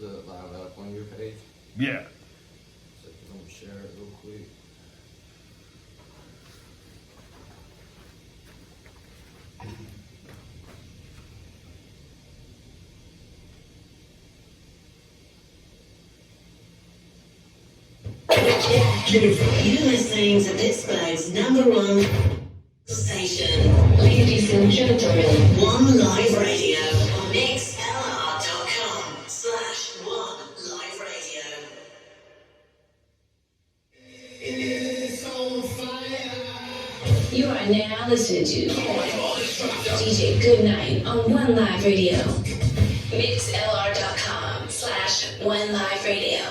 the live up on your page? Yeah. So I'm gonna share it real quick. You're listening to Pittsburgh's #1 station. Ladies and gentlemen, One Live Radio on mixlr.com/OneLiveRadio. You are now listening to DJ Goodnight on One Live Radio. mixlr.com/OneLiveRadio.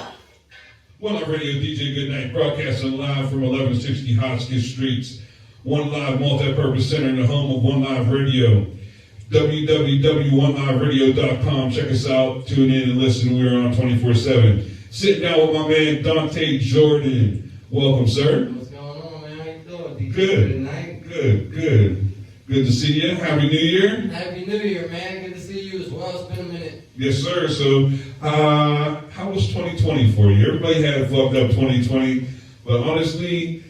One Live Radio, DJ Goodnight, broadcasting live from 1160 Hotchkiss Streets. One Live Multi-Purpose Center in the home of One Live Radio. www.oneliveradio.com. Check us out, tune in and listen. We're on 24/7. Sitting down with my man, Dante Jordan. Welcome, sir. What's going on, man? How you doing? DJ Good. Goodnight. Good. Good to see you. Happy New Year. Happy New Year, man. Good to see you as well. It's been a minute. Yes, sir. So, how was 2020 for you? Everybody had fucked up 2020, but honestly,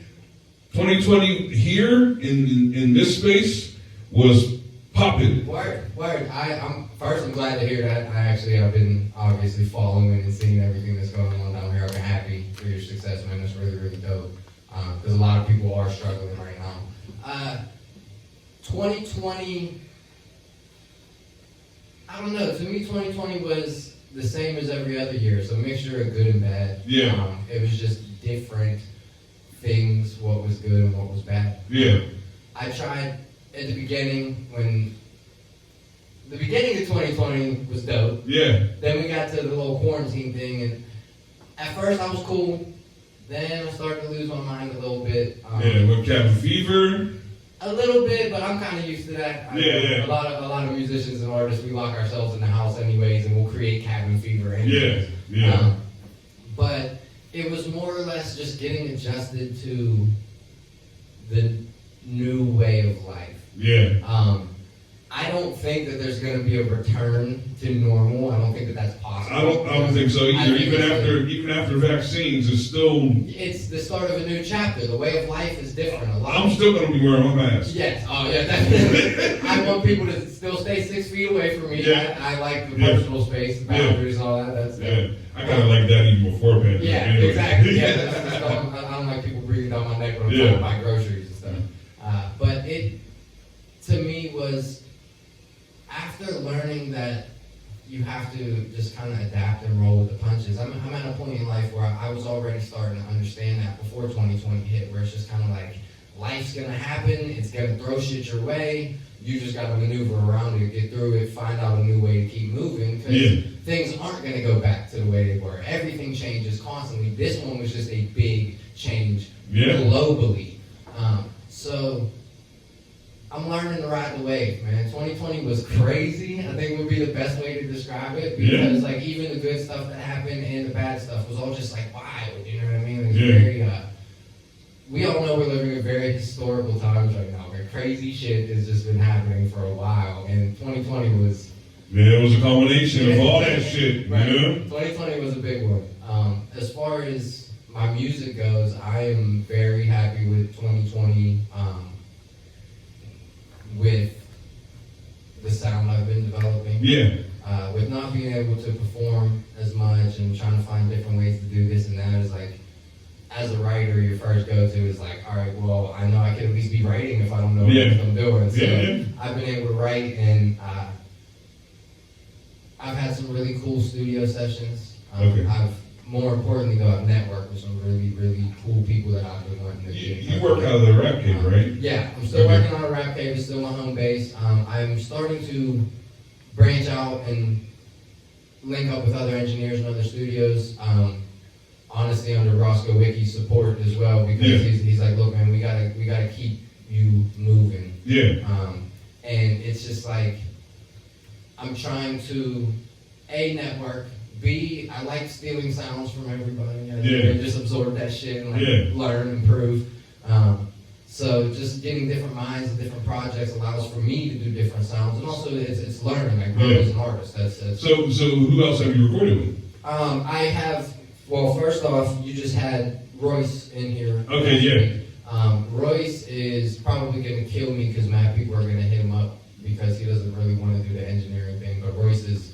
2020 here in this space was popping. Word. I'm glad to hear that. I actually have been obviously following and seeing everything that's going on down here. I've been happy for your success, man. It's really, really dope. Because a lot of people are struggling right now. 2020, I don't know. To me, 2020 was the same as every other year. So a mixture of good and bad. Yeah. It was just different things, what was good and what was bad. Yeah. I tried at the beginning when the beginning of 2020 was dope. Yeah. Then we got to the little quarantine thing, and at first I was cool. Then I started to lose my mind a little bit. With cabin fever. A little bit, but I'm kind of used to that. Yeah. A lot of musicians and artists, we lock ourselves in the house anyways, and we'll create cabin fever anyways. Yeah. But it was more or less just getting adjusted to the new way of life. Yeah. I don't think that there's going to be a return to normal. I don't think that that's possible. I don't think so either. Even after vaccines, it's still. It's the start of a new chapter. The way of life is different. I'm still gonna be wearing my mask. Yes. Oh yeah. Definitely. I want people to still stay 6 feet away from me. Yeah. I like the personal space, the boundaries, and all that. That's I kind of like that even before pandemic. Yeah. Anyway. Exactly. Yeah. That's I don't like people breathing down my neck when I'm trying to buy groceries and stuff. But it, to me, was. After learning that you have to just kind of adapt and roll with the punches, I'm at a point in life where I was already starting to understand that before 2020 hit, where it's just kind of like, life's going to happen, it's going to throw shit your way, you just got to maneuver around it, get through it, find out a new way to keep moving, because things aren't going to go back to the way they were. Everything changes constantly. This one was just a big change globally. So I'm learning to ride the wave, man. 2020 was crazy. I think would be the best way to describe it, because like even the good stuff that happened and the bad stuff was all just like wild. You know what I mean? It was very. We all know we're living in very historical times right now, where crazy shit has just been happening for a while, and 2020 was. Yeah, it was a combination of all that shit. Right. You know? 2020 was a big one. As far as my music goes, I am very happy with 2020. With the sound I've been developing. With not being able to perform as much and trying to find different ways to do this and that, is like, as a writer, your first go-to is like, all right, well, I know I can at least be writing if I don't know what I'm doing. So I've been able to write, and I've had some really cool studio sessions. More importantly, though, I've networked with some really, really cool people that I've been wanting to be. You work out of the Rap Cave, right? Yeah, I'm still working on a Rap Cave. It's still my home base. I'm starting to branch out and link up with other engineers and other studios. Honestly, under Roscoe Wickie's support as well, because he's like, look, man, we gotta keep you moving. And it's just like, I'm trying to network. B, I like stealing sounds from everybody. And just absorb that shit and learn and improve. So just getting different minds and different projects allows for me to do different sounds, and also it's learning. I grow as an artist. That's So who else have you recorded with? I have. Well, first off, you just had Royce in here. Okay, yeah. Royce is probably going to kill me because mad people are going to hit him up because he doesn't really want to do the engineering thing. But Royce is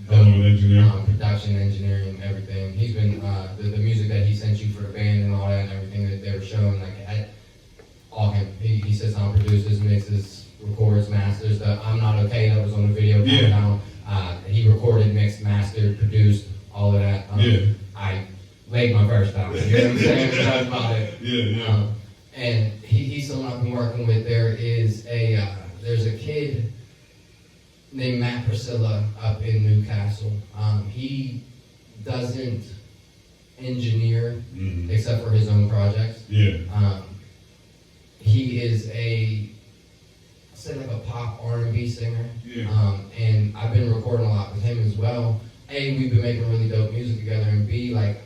production, engineering, everything. He's been the music that he sent you for the band and all that and everything that they were showing. Like all him. He sits down, produces, mixes, records, masters. The I'm Not Okay that was on the video. Down. He recorded, mixed, mastered, produced, all of that. I laid my verse down. You know what I'm saying? That's about it. And he's someone I've been working with. There's a kid named Matt Priscilla up in Newcastle. He doesn't engineer except for his own projects. He is like a pop R&B singer. And I've been recording a lot with him as well. A, we've been making really dope music together, and B, like,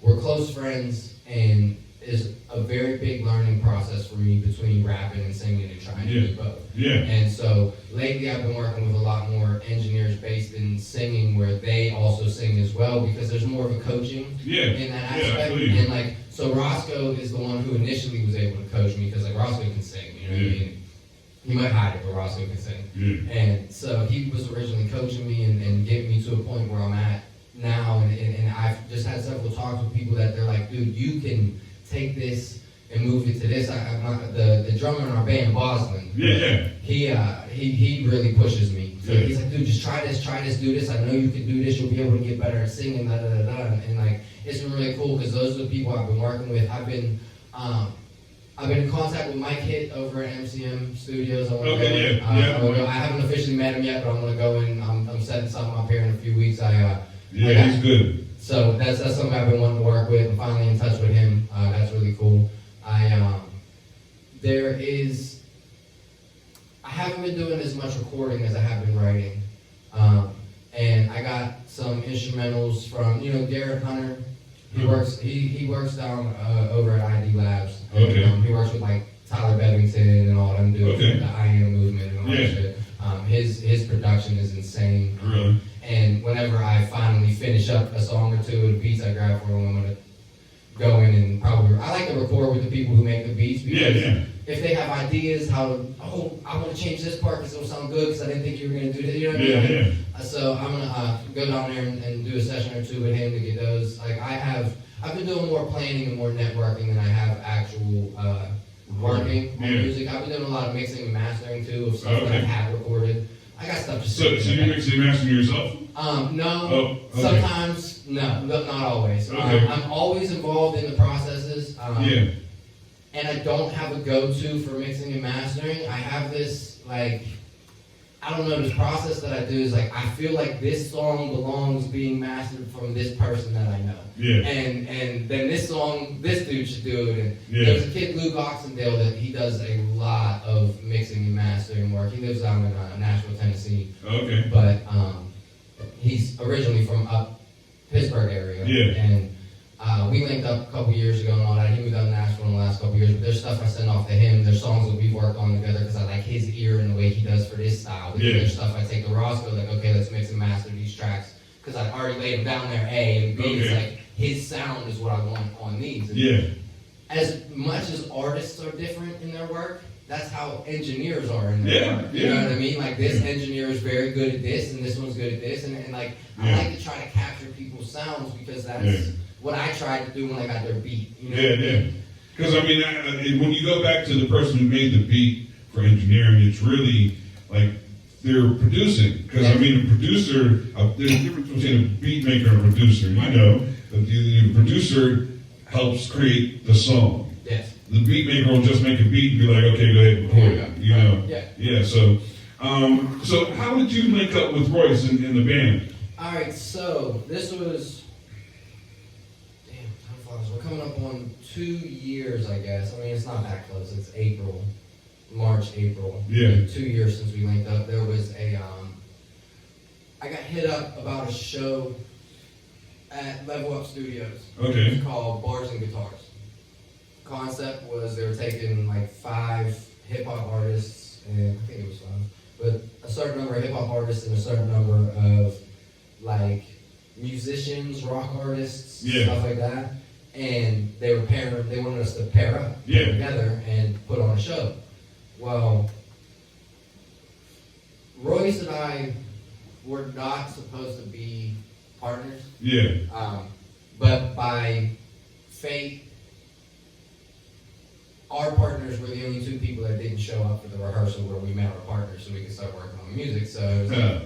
we're close friends, and it's a very big learning process for me between rapping and singing and trying to do both. And so lately I've been working with a lot more engineers based in singing where they also sing as well, because there's more of a coaching in that aspect. And like, so Roscoe is the one who initially was able to coach me, because like Roscoe can sing, you know what I mean? He might hide it, but Roscoe can sing. And so he was originally coaching me and getting me to a point where I'm at now. And I've just had several talks with people that they're like, dude, you can take this and move it to this. The drummer in our band, Boslin, he really pushes me. So he's like, dude, just try this, do this. I know you can do this. You'll be able to get better at singing, And like, it's been really cool because those are the people I've been working with. I've been in contact with Mike Hitt over at MCM Studios. I haven't officially met him yet, but I'm gonna go in. I'm setting something up here in a few weeks. He's good. So that's something I've been wanting to work with. I'm finally in touch with him. That's really cool. I haven't been doing as much recording as I have been writing. And I got some instrumentals from, Garrett Hunter. He works down over at ID Labs. He works with like Tyler Bevington and all them doing the I Am movement and all that shit. His production is insane. Really? And whenever I finally finish up a song or two of the beats I grab for him, I'm gonna go in and I like to record with the people who make the beats, because if they have ideas I want to change this part because it'll sound good because I didn't think you were gonna do this, you know what I mean? So I'm gonna go down there and do a session or two with him to get those. Like I've been doing more planning and more networking than I have actual working on music. I've been doing a lot of mixing and mastering too of stuff that I have recorded. I got stuff to say. So you mix and master yourself? No. Sometimes, no, not always. I'm always involved in the processes. And I don't have a go-to for mixing and mastering. I have this, this process that I do is like, I feel like this song belongs being mastered from this person that I know. And then this song, this dude should do it. And there's a kid, Luke Oxendale, that he does a lot of mixing and mastering work. He lives down in Nashville, Tennessee. But he's originally from up Pittsburgh area. And we linked up a couple years ago and all that. He moved out to Nashville in the last couple years, but there's stuff I send off to him. There's songs that we've worked on together because I like his ear and the way he does for this style. There's stuff I take to Roscoe, like, okay, let's mix and master these tracks because I've already laid them down there, A, and B, it's like his sound is what I want on these. And as much as artists are different in their work, that's how engineers are in their work. You know what I mean? Like, this engineer is very good at this, and this one's good at this, and I like to try to capture people's sounds because that's what I tried to do when I got their beat. You know Because, when you go back to the person who made the beat for engineering, it's really like they're producing. Because, a producer, there's a difference between a beat maker and a producer. The producer helps create the song. The beat maker will just make a beat and be like, okay, go ahead and record it. So how did you link up with Royce in the band? All right, so this was... We're coming up on 2 years, I guess. It's not that close. It's March, April. 2 years since we linked up. There was I got hit up about a show at Level Up Studios. It's called Bars and Guitars. Concept was they were taking like 5 hip-hop artists, and I think it was 5, but a certain number of hip-hop artists and a certain number of musicians, rock artists, Yeah. stuff like that. And they wanted us to pair up Yeah. together and put on a show. Well, Royce and I were not supposed to be partners. Yeah. But by fate, our partners were the only two people that didn't show up for the rehearsal where we met our partners so we could start working on the music. So it was like,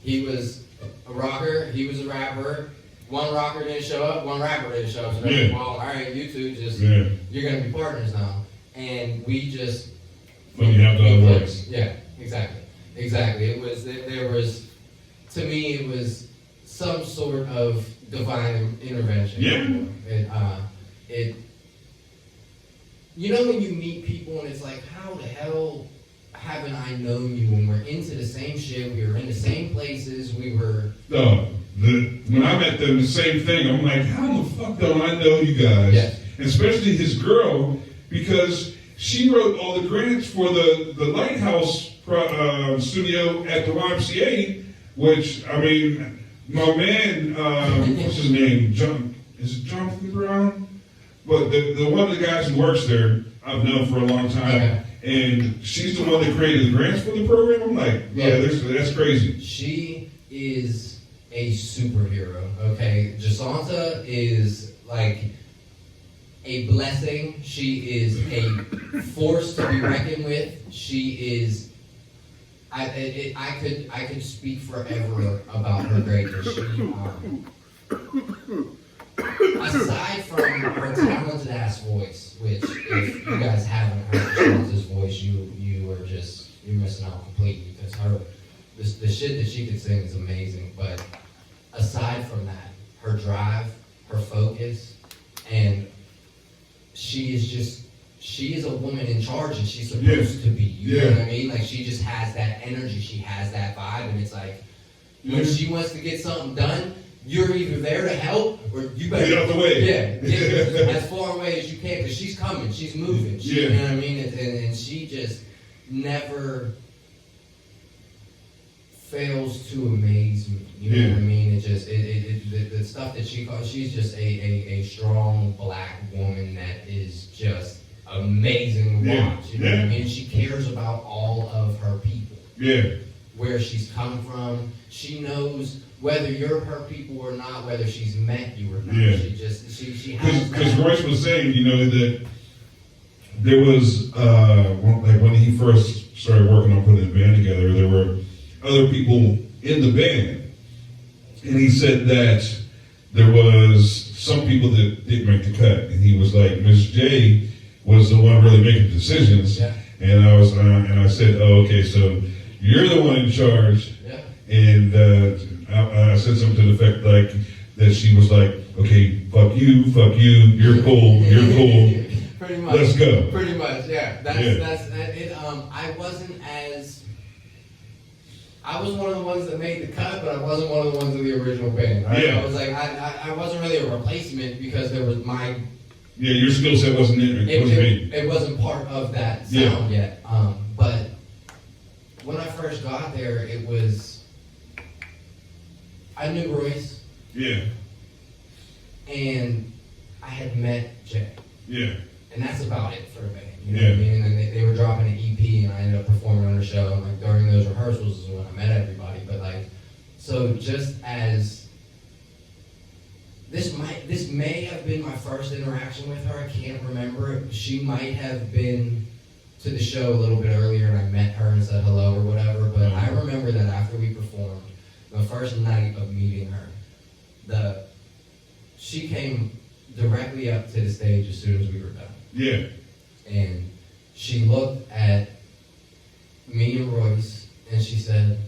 he was a rocker, he was a rapper. One rocker didn't show up, one rapper didn't show up. So they're like, well, all right, you two you're going to be partners now. And we just... When you have the other voice. Yeah, exactly. It was, there was, to me, it was some sort of divine intervention. Yeah. You know when you meet people and it's like, how the hell haven't I known you? And we're into the same shit, we were in the same places, we were... When I met them, the same thing. I'm like, how the fuck don't I know you guys? Yes. And especially his girl, because she wrote all the grants for the Lighthouse studio at the YMCA, which, I mean, my man, what's his name? Is it Jonathan Brown? But the one of the guys who works there, I've known for a long time. Okay. And she's the one that created the grants for the program. I'm like, yeah, that's crazy. She is a superhero, okay? Jasanta is like a blessing. She is a force to be reckoned with. She is... I could speak forever about her greatness. Aside from her talented ass voice, which if you guys haven't heard Jasanta's voice, you're missing out completely, because the shit that she could sing is amazing. But aside from that, her drive, her focus, and she is a woman in charge, and she's supposed to be. You know what I mean? Like, she just has that energy, she has that vibe, and it's like, when she wants to get something done, you're either there to help, or you better get out the way. Yeah, get as far away as you can, because she's coming, she's moving. You know what I mean? And she just never fails to amaze me. You know what I mean? It just the stuff that she calls, she's just a strong black woman that is just amazing to watch. You know what I mean? She cares about all of her people. Yeah. Where she's come from. She knows whether you're her people or not, whether she's met you or not. Yeah. She has because Royce was saying, you know, that there was like when he first started working on putting the band together, there were other people in the band, and he said that there was some people that didn't make the cut, and he was like, Miss J was the one really making decisions, and I said, oh, okay, so you're the one in charge, and I said something to the effect like that she was like, okay, fuck you, you're cool. Pretty much. Let's go. Pretty much, yeah. That's it. I was one of the ones that made the cut, but I wasn't one of the ones of the original band. Right? Yeah. I was like, I wasn't really a replacement because there was my... Yeah, your skill set wasn't in it. It wasn't part of that sound yet. But when I first got there, it was... I knew Royce. Yeah. And I had met Jay. Yeah. And that's about it for a band. You know what I mean? And they were dropping an EP, and I ended up performing on the show. And like during those rehearsals is when I met everybody. But like, so just as this may have been my first interaction with her. I can't remember. She might have been to the show a little bit earlier, and I met her and said hello or whatever. But I remember that after we performed, the first night of meeting her, she came directly up to the stage as soon as we were done. Yeah. And she looked at me and Royce, and she said,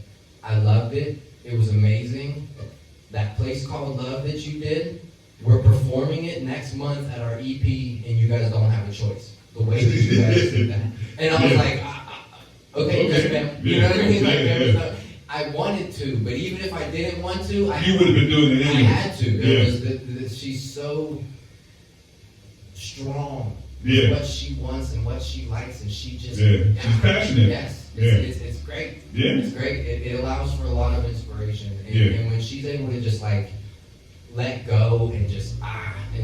I loved it. It was amazing. That place called Love that you did, we're performing it next month at our EP, and you guys don't have a choice. The way that you guys did that. And I was like, okay, yes, ma'am. You know what I mean? Like, there was no, I wanted to, but even if I didn't want to, you would have been doing it anyway. I had to. It was she's so strong. What she wants and what she likes, and she just... Yeah, she's passionate. Yes. It's great. Yeah. It's great. It allows for a lot of inspiration. And, and when she's able to just like let go and just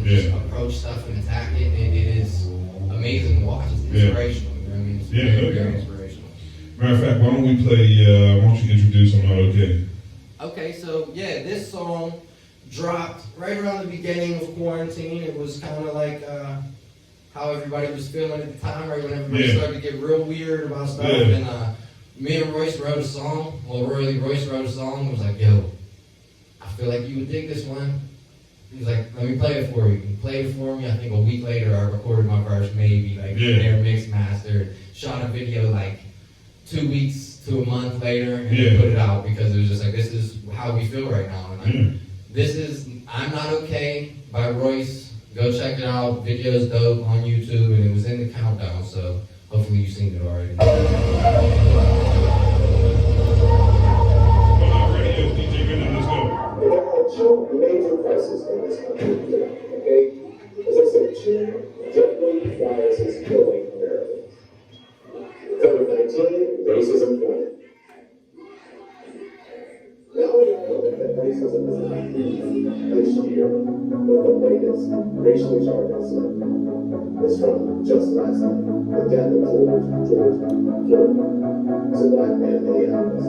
just approach stuff and attack it, it is amazing to watch. It's inspirational. You know what I mean? It's very inspirational. Matter of fact, why don't we play, why don't you introduce I'm Not Okay? Okay, so yeah, this song dropped right around the beginning of quarantine. It was kind of like how everybody was feeling at the time, right when everybody started to get real weird about stuff. And me and Royce wrote a song. Well, Royce wrote a song and was like, yo, I feel like you would dig this one. He was like, let me play it for you. He played it for me. I think a week later, I recorded my verse, maybe, like, there, mixed, mastered, shot a video, like, 2 weeks to a month later, and then put it out, because it was just like, this is how we feel right now. And this is I'm Not Okay by Royce. Go check it out. Video's dope on YouTube, and it was in the countdown, so hopefully you've seen it already. There are two major crises in this country, okay? As I said, two deadly viruses killing Americans. COVID-19, racism, climate. Now we know that racism is a this year, but the latest racially charged incident is from just last night, the death of George Floyd. It's a black man in Minneapolis.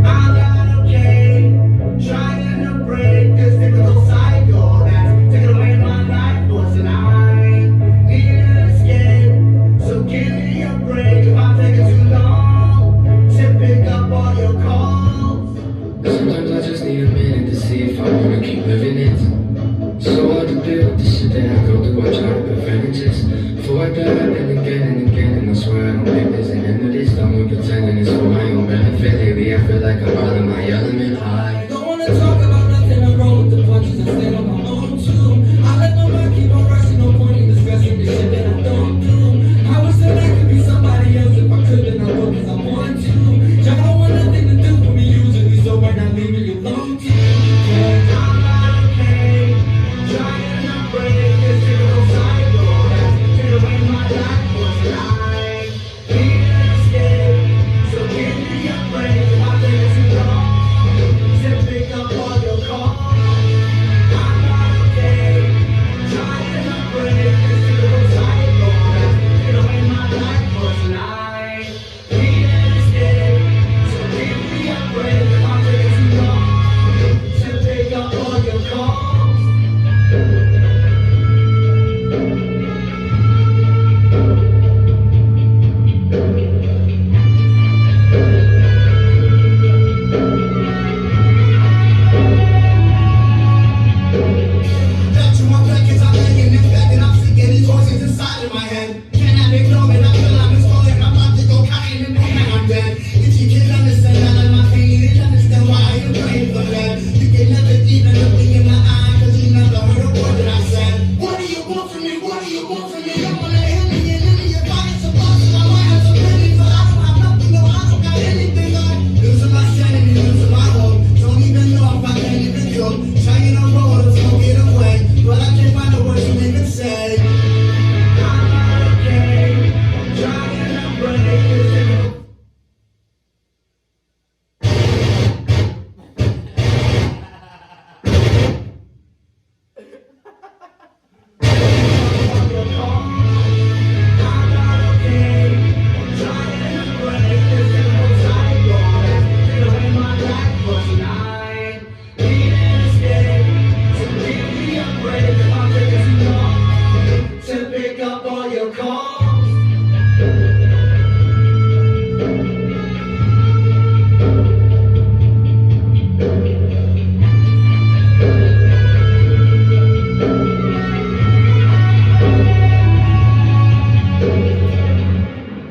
I'm not okay, trying to break this typical cycle that's taking away my life force, and I need an escape, so give me a break if I'm taking too long to pick up all your calls. Sometimes I just need a minute to see if I wanna keep living it. So hard to deal with the shit that I go through, I try to prevent it just before I die, and again, and I swear I don't think there's an end to this. Done with pretending it's for my own benefit. Lately I feel like I'm out of my element. I Don't wanna talk about nothing, I roll with the punches and stand on my own too. I let my mind keep on rushing, no point in discussing the shit that I don't do. I wish that I could be somebody else. If I could, then I would, cause I want to. Y'all don't want nothing to do with me usually, so why not leave me alone too? I'm not okay, trying to break this typical cycle that's taking away my life force, and I need an escape, so give me a break if I'm taking too long to pick up all your calls. I'm not okay, trying to break this typical cycle that's taking away my life force, and I need an escape, so give me a break if I'm taking too long to pick up all your calls. Back to my blankets, I'm laying in bed and I'm seeing these voices inside of my head. Cannot ignore it, I feel I'm exploding. I'm about to go crying and pain and I'm dead. If you can understand, I let my pain, you understand why you're praying for that. You can never even look me in my eye, cause you never heard a word that I said. What do you want from me? What do you want from me? I'm gonna hit me and hit me if I get some thoughts, and I might have some feelings, but I don't have nothing, no, I don't got anything. I'm losing my sanity, losing my hope. Don't even know if I can even joke. Trying to roll to smoke it away, but I can't find the words to even say. I'm not okay, trying to break this typical. I'm not okay, trying to break this typical cycle that's taking away my life force, and I need an escape, so give me a break if I'm taking too long to pick up all your calls.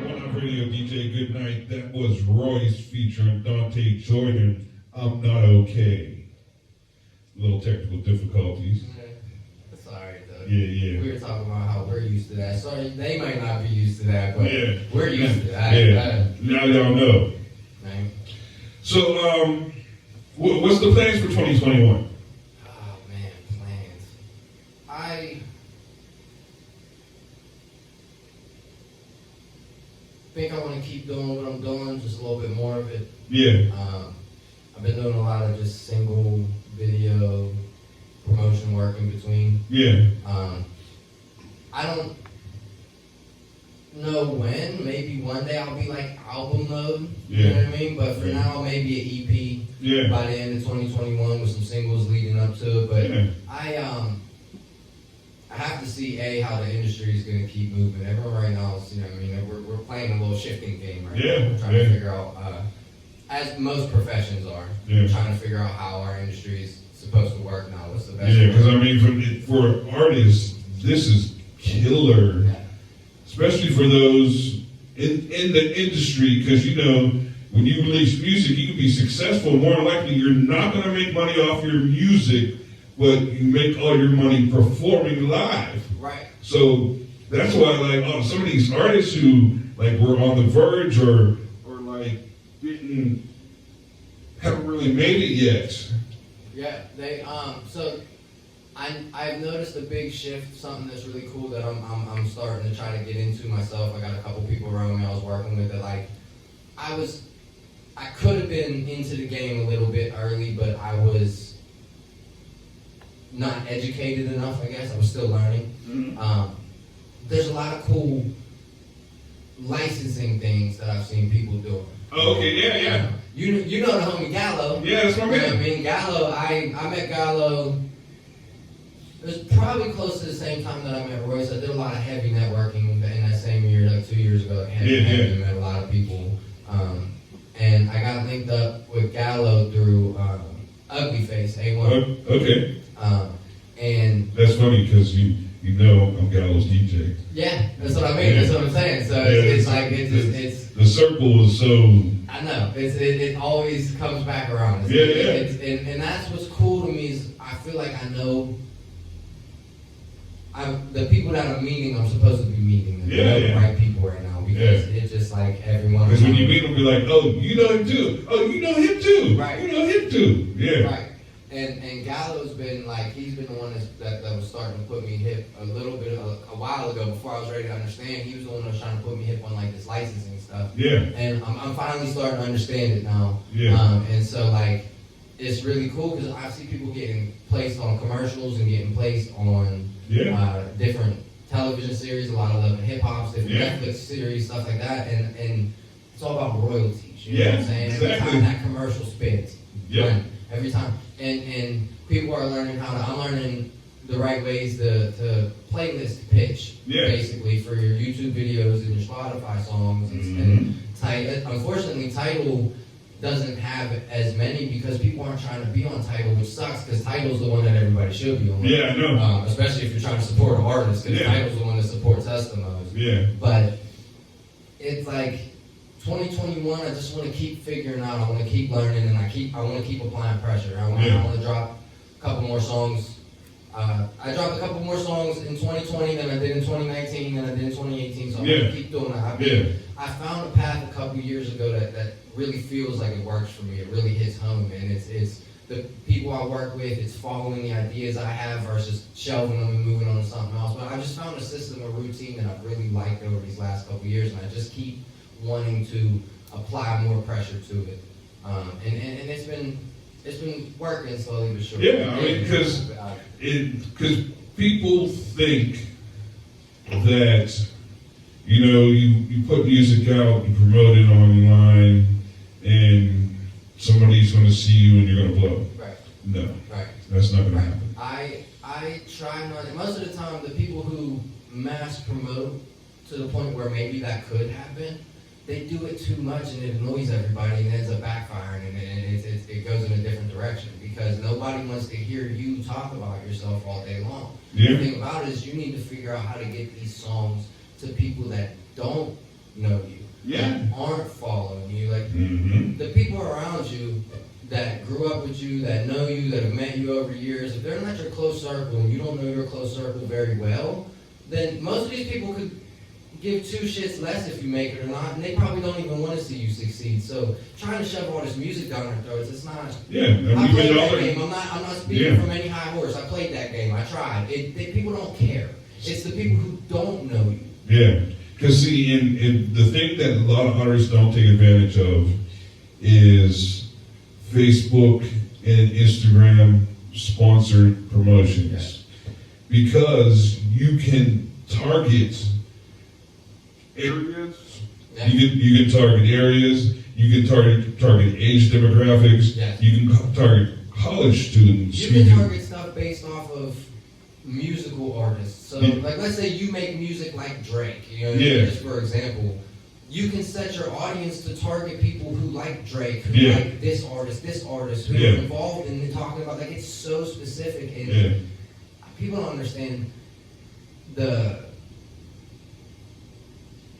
One Up Radio DJ, good night. That was Royce featuring Dante Jordan. I'm Not Okay. Little technical difficulties. It's alright though. Yeah. We were talking about how we're used to that. Sorry, they might not be used to that, but Yeah. we're used to that. Yeah. Now y'all know. Man. So, what's the plans for 2021? Oh man, plans. think I want to keep doing what I'm doing, just a little bit more of it. Yeah. I've been doing a lot of just single video promotion work in between. Yeah. I don't know when. Maybe one day I'll be like album mode. You know what I mean? But for now, maybe an EP. Yeah. By the end of 2021 with some singles leading up to it. But I have to see how the industry is going to keep moving. Everyone right now is, you know what I mean, we're playing a little shifting game right now. We're trying to figure out, as most professions are, trying to figure out how our industry is supposed to work now. What's the best? Yeah, because I mean, for artists, this is killer, especially for those in the industry, because you know, when you release music, you can be successful. More likely, you're not going to make money off your music, but you make all your money performing live. Right. So that's why, like, some of these artists who like were on the verge or like haven't really made it yet. Yeah, they so I've noticed a big shift, something that's really cool that I'm starting to try to get into myself. I got a couple people around me I was working with that, like, I could have been into the game a little bit early, but I was not educated enough, I guess. I was still learning. Mm-hmm. There's a lot of cool licensing things that I've seen people doing. Oh, okay, yeah. You know the homie Gallo. Yeah, that's my man. You know what I mean? Gallo, I met Gallo, it was probably close to the same time that I met Royce. I did a lot of heavy networking in that same year, like 2 years ago. Heavy, met a lot of people. And I got linked up with Gallo through Ugly Face, A1. Okay. And that's funny because you know I'm Gallo's DJ. Yeah, that's what I mean. Yeah. That's what I'm saying. So it's like it's the circle is so. I know it always comes back around. And that's what's cool to me is I feel like I know. The people that I'm meeting, I'm supposed to be meeting them. The right people right now because it's just like everyone. Because when you meet them, be like, oh, you know him too. Oh, you know him too. Right. You know him too. Yeah. Right. And Gallo's been like, he's been the one that was starting to put me hip a little bit a while ago before I was ready to understand. He was the one that was trying to put me hip on like this licensing stuff. Yeah. And I'm finally starting to understand it now. Yeah. And so like, it's really cool because I see people getting placed on commercials and getting placed on different television series, a lot of Love and Hip Hops, different Netflix series, stuff like that. And it's all about royalties. You know what I'm saying? Exactly. Every time that commercial spins. Yeah. Every time. And people are learning I'm learning the right ways to playlist pitch, basically, for your YouTube videos and your Spotify songs. And unfortunately, Tidal doesn't have as many because people aren't trying to be on Tidal, which sucks because Tidal's the one that everybody should be on. Yeah, I know. Especially if you're trying to support an artist, because Tidal's the one that supports us the most. Yeah. But it's like 2021, I just want to keep figuring out. I want to keep learning, and I want to keep applying pressure. I want to drop a couple more songs. I dropped a couple more songs in 2020 than I did in 2019 than I did in 2018. So I'm going to keep doing that. I found a path a couple years ago that really feels like it works for me. It really hits home, and it's the people I work with. It's following the ideas I have versus shelving them and moving on to something else. But I just found a system, a routine that I've really liked over these last couple years, and I just keep wanting to apply more pressure to it, and it's been working slowly but surely. Yeah, I mean, because people think that you put music out, you promote it online, and somebody's going to see you and you're going to blow. Right. No. Right. That's not going to happen. I try not. Most of the time, the people who mass promote to the point where maybe that could happen, they do it too much and it annoys everybody and it ends up backfiring and it goes in a different direction because nobody wants to hear you talk about yourself all day long. Yeah. The thing about it is you need to figure out how to get these songs to people that don't know you, that aren't following you. Like the people around you that grew up with you, that know you, that have met you over years, if they're not your close circle and you don't know your close circle very well, then most of these people could give two shits less if you make it or not, and they probably don't even want to see you succeed. So trying to shove all this music down their throats, it's not. I played that game. I'm not speaking from any high horse. I played that game. I tried. People don't care. It's the people who don't know you. Yeah, Because see, in the thing that a lot of artists don't take advantage of is Facebook and Instagram sponsored promotions. Yes. Because you can target areas, Yeah. you can target areas, you can target age demographics, Yes. you can target college students. You can target stuff based off of musical artists. So, Yeah. like, let's say you make music like Drake, you know, Yeah. just for example. You can set your audience to target people who like Drake, who Yeah. like this artist, who Yeah. are involved in talking about, like, it's so specific, and Yeah. people don't understand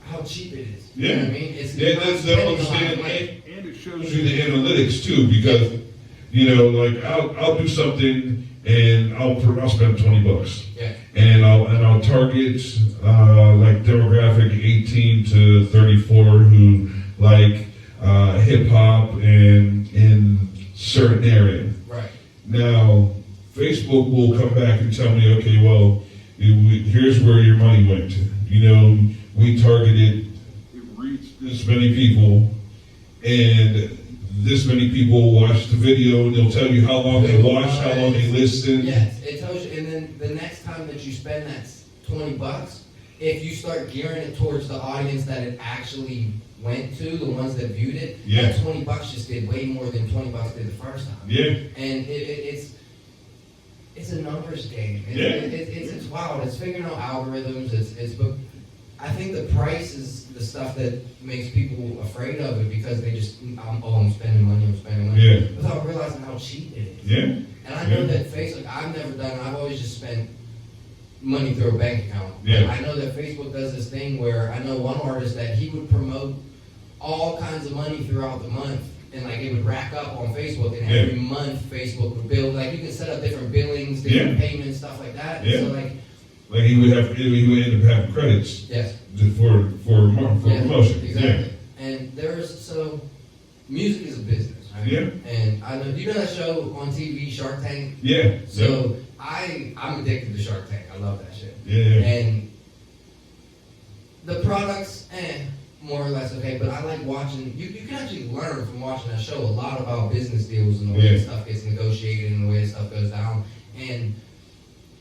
how cheap it is. You know what I mean? It's Yeah, you're not they'll spending a lot of understand, money. and it shows you the analytics too, because you know, like I'll do something and I'll spend $20, Yeah. and I'll target like demographic 18 to 34 who like hip hop and in certain area. Right. Now, Facebook will come back and tell me, okay, well, here's where your money went. You know, we targeted, it reached this many people, and this many people watched the video, and they'll tell you how long they watched, how long they listened. Yes, it tells you, and then the next time that you spend that $20, if you start gearing it towards the audience that it actually went to, the ones that viewed it, Yeah. that $20 just did way more than $20 did the first time. Yeah. And it's a numbers game. It's wild. It's figuring out algorithms. But I think the price is the stuff that makes people afraid of it, because they just, I'm spending money, Yeah. without realizing how cheap it is. Yeah. And I know that Facebook, I've never done, I've always just spent money through a bank account. Yeah. But I know that Facebook does this thing where I know one artist that he would promote all kinds of money throughout the month, and like it would rack up on Facebook, and every month Facebook would bill, like you can set up different billings, different payments, stuff like that. Yeah. So like he would end up having credits. Yes. For promotion. Exactly. And so music is a business, right? Yeah. And I know, you know that show on TV, Shark Tank? Yeah. So I'm addicted to Shark Tank. I love that shit. Yeah. And the products, more or less okay, but I like watching, you can actually learn from watching that show a lot about business deals and the way stuff gets negotiated and the way stuff goes down. And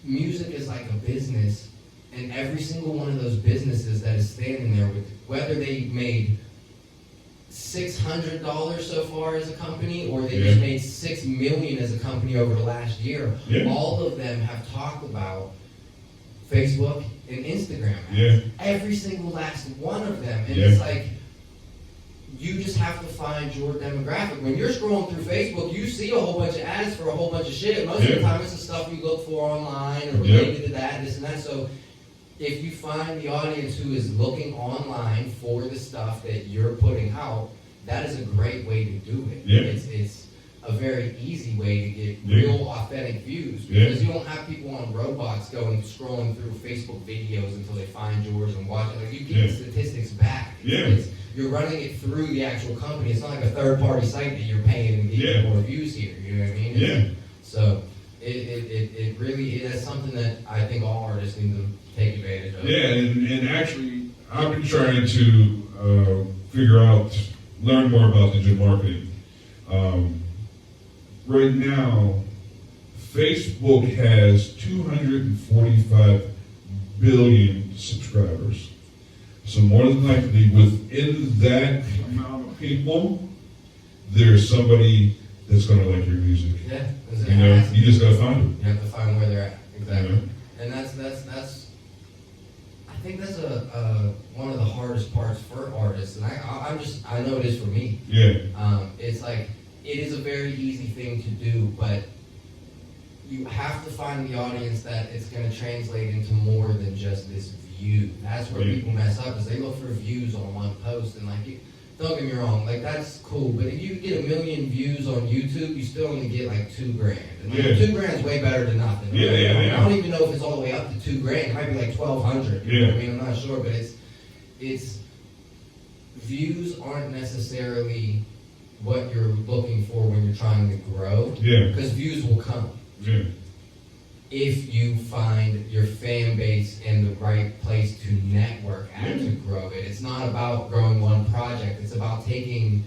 music is like a business, and every single one of those businesses that is standing there, with whether they made $600 so far as a company, or they just made $6 million as a company over the last year, all of them have talked about Facebook and Instagram ads. Every single last one of them. And it's like, you just have to find your demographic. When you're scrolling through Facebook, you see a whole bunch of ads for a whole bunch of shit. Most of the time it's the stuff you look for online or related to that, this and that. So if you find the audience who is looking online for the stuff that you're putting out, that is a great way to do it. It's a very easy way to get real authentic views, because you don't have people on robots scrolling through Facebook videos until they find yours and watch it. Like, you get the statistics back. You're running it through the actual company. It's not like a third-party site that you're paying and getting more views here. You know what I mean? So it really is something that I think all artists need to take advantage of. And actually, I've been trying to learn more about digital marketing. Right now, Facebook has 245 billion subscribers. So more than likely, within that amount of people, there's somebody that's going to like your music. Yeah. You know, you just got to find them. You have to find where they're at. Exactly. Yeah. And that's I think that's one of the hardest parts for artists, and I know it is for me. It's like, it is a very easy thing to do, but you have to find the audience that it's going to translate into more than just this view. That's where people mess up, is they look for views on one post, and like, don't get me wrong, like, that's cool, but if you get 1 million views on YouTube, you still only get like $2,000. And like, $2,000 is way better than nothing. I don't even know if it's all the way up to $2,000. It might be like 1,200. You know what I mean? I'm not sure, but it's views aren't necessarily what you're looking for when you're trying to grow. Because views will come. if you find your fan base in the right place to network and to grow it. It's not about growing one project. It's about taking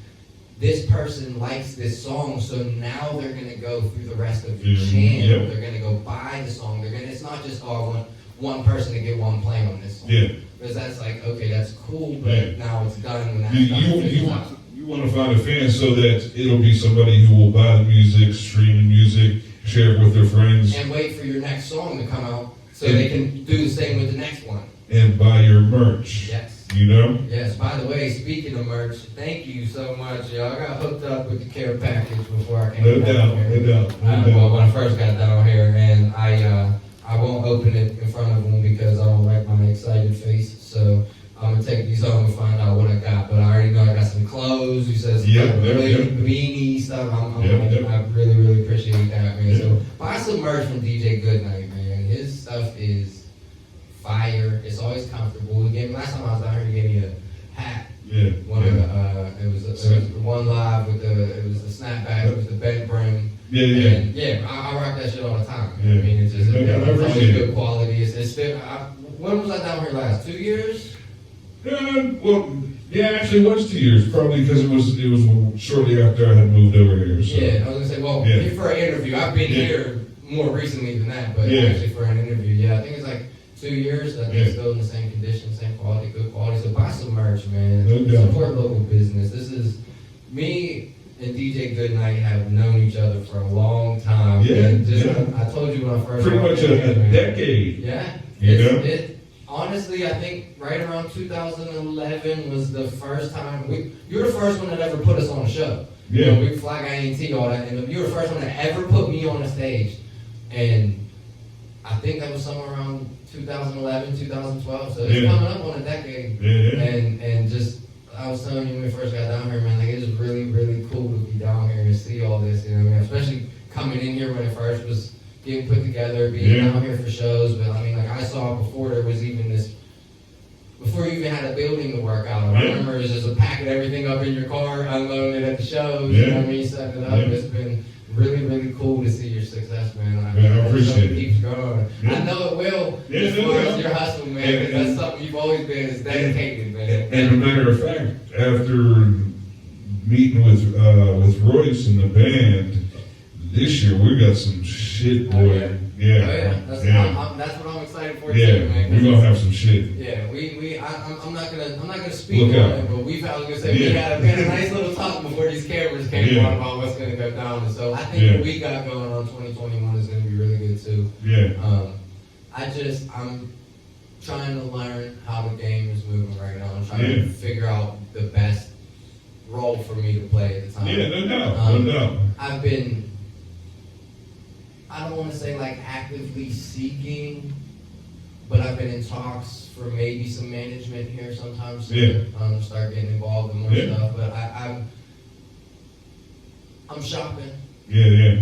this person likes this song, so now they're gonna go through the rest of your channel. They're gonna go buy the song. It's not just, oh, I want one person to get one play on this song. Yeah. Because that's like, okay, that's cool, but now it's done when that's done. You want to find a fan so that it'll be somebody who will buy the music, stream the music, share it with their friends. And wait for your next song to come out so they can do the same with the next one. And buy your merch. Yes. You know? Yes. By the way, speaking of merch, thank you so much, y'all. I got hooked up with the care package before I came down here. No doubt. Well, when I first got down here, and I won't open it in front of them because I don't like my excited face. So I'm gonna take these home and find out what I got. But I already know I got some clothes. He says beanie stuff. I really, really appreciate that, man. So buy some merch from DJ Goodnight, man. His stuff is fire. It's always comfortable. Last time I was down here, he gave me a hat. Yeah. It was one live with it was the snapback. It was the bent brim. I rock that shit all the time. You know what I mean? It's always good quality. It's still. When was I down here last? 2 years? Actually, it was 2 years. Probably because it was shortly after I had moved over here. So. Yeah, I was gonna say, for an interview, I've been here more recently than that, but actually for an interview, I think it's like 2 years. I think it's still in the same condition, same quality, good quality. So buy some merch, man. Support local business. This is me and DJ Goodnight have known each other for a long time. I told you when I first pretty much a decade. Yeah. Honestly, I think right around 2011 was the first time you were the first one that ever put us on a show. Yeah. You know, we Fly Guy INT, all that, and you were the first one that ever put me on a stage. And I think that was somewhere around 2011, 2012. So it's coming up on a decade. And just I was telling you when we first got down here, man, like it is really, really cool to be down here and see all this, you know what I mean? Especially coming in here when it first was getting put together, being down here for shows. But I mean, like I saw before there was even this, before you even had a building to work out. I remember it was just a pack of everything up in your car, unloading it at the shows, you know what I mean, setting it up. It's been really, really cool to see your success, man. I appreciate it. Keeps growing. I know it will, as far as your hustle, man, because that's something you've always been, is dedicated, man. And a matter of fact, after meeting with Royce and the band, this year we got some shit, boy. That's what I'm excited for too, man. We're gonna have some shit. Yeah, I'm not gonna speak on it, but we had a nice little talk before these cameras came on about what's gonna go down. And so I think what we got going on 2021 is gonna be really good too. I'm trying to learn how the game is moving right now. I'm trying to figure out the best role for me to play at the time. No doubt. I've been, I don't want to say like actively seeking, but I've been in talks for maybe some management here sometime soon. Start getting involved in more stuff. But I'm shopping.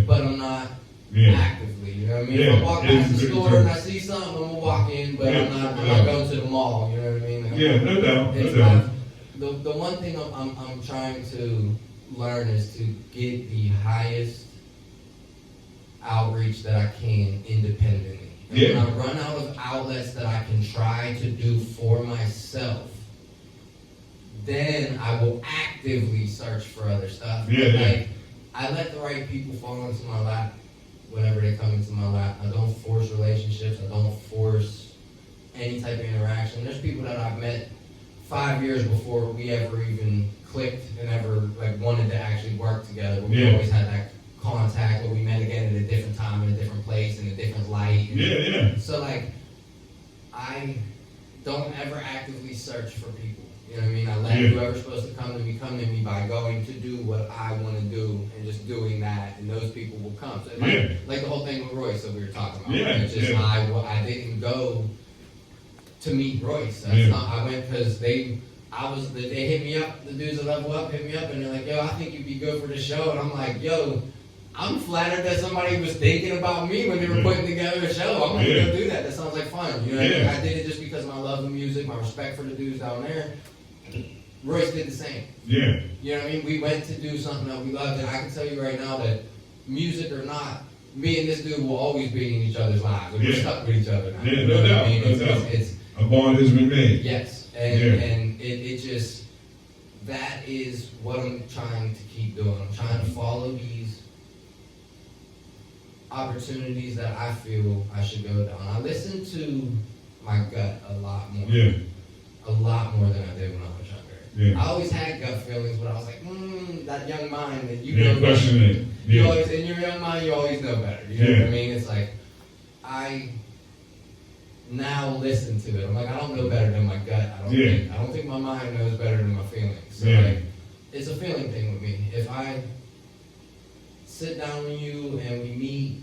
But I'm not actively. You know what I mean? If I walk past the store and I see something, I'm gonna walk in, but I'm not going to the mall. You know what I mean? No doubt. The one thing I'm trying to learn is to get the highest outreach that I can independently. And when I run out of outlets that I can try to do for myself, then I will actively search for other stuff. I let the right people fall into my lap whenever they come into my lap. I don't force relationships. I don't force any type of interaction. There's people that I've met 5 years before we ever even clicked and ever like wanted to actually work together. But we always had that contact, but we met again at a different time, in a different place, in a different light. So like, I don't ever actively search for people. You know what I mean? I let whoever's supposed to come to me by going to do what I want to do and just doing that, and those people will come. So like the whole thing with Royce that we were talking about. It's just I didn't go to meet Royce. I went because they hit me up. The dudes that Level Up hit me up and they're like, "Yo, I think you'd be good for the show." And I'm like, "Yo, I'm flattered that somebody was thinking about me when they were putting together a show. I'm gonna go do that. That sounds like fun." You know what I mean? I did it just because of my love of music, my respect for the dudes down there. Royce did the same. You know what I mean? We went to do something that we loved, and I can tell you right now that music or not, me and this dude will always be in each other's lives. We're Yeah. stuck with each other now. Yeah, You no know what doubt, I mean? no doubt. A bond has been made. Yes, Yeah. and it just, that is what I'm trying to keep doing. I'm trying to follow these opportunities that I feel I should go down. I listen to my gut a lot more. Yeah. A lot more than I did when I was younger. Yeah. I always had gut feelings, but I was like, that young mind that you Yeah, know question better. it. You Yeah. always, in your young mind, you always know better. You know Yeah. what I mean? It's like, I now listen to it. I'm like, I don't know better than my gut. I don't think my mind knows better than my feelings. So Yeah. like, it's a feeling thing with me. If I sit down with you and we meet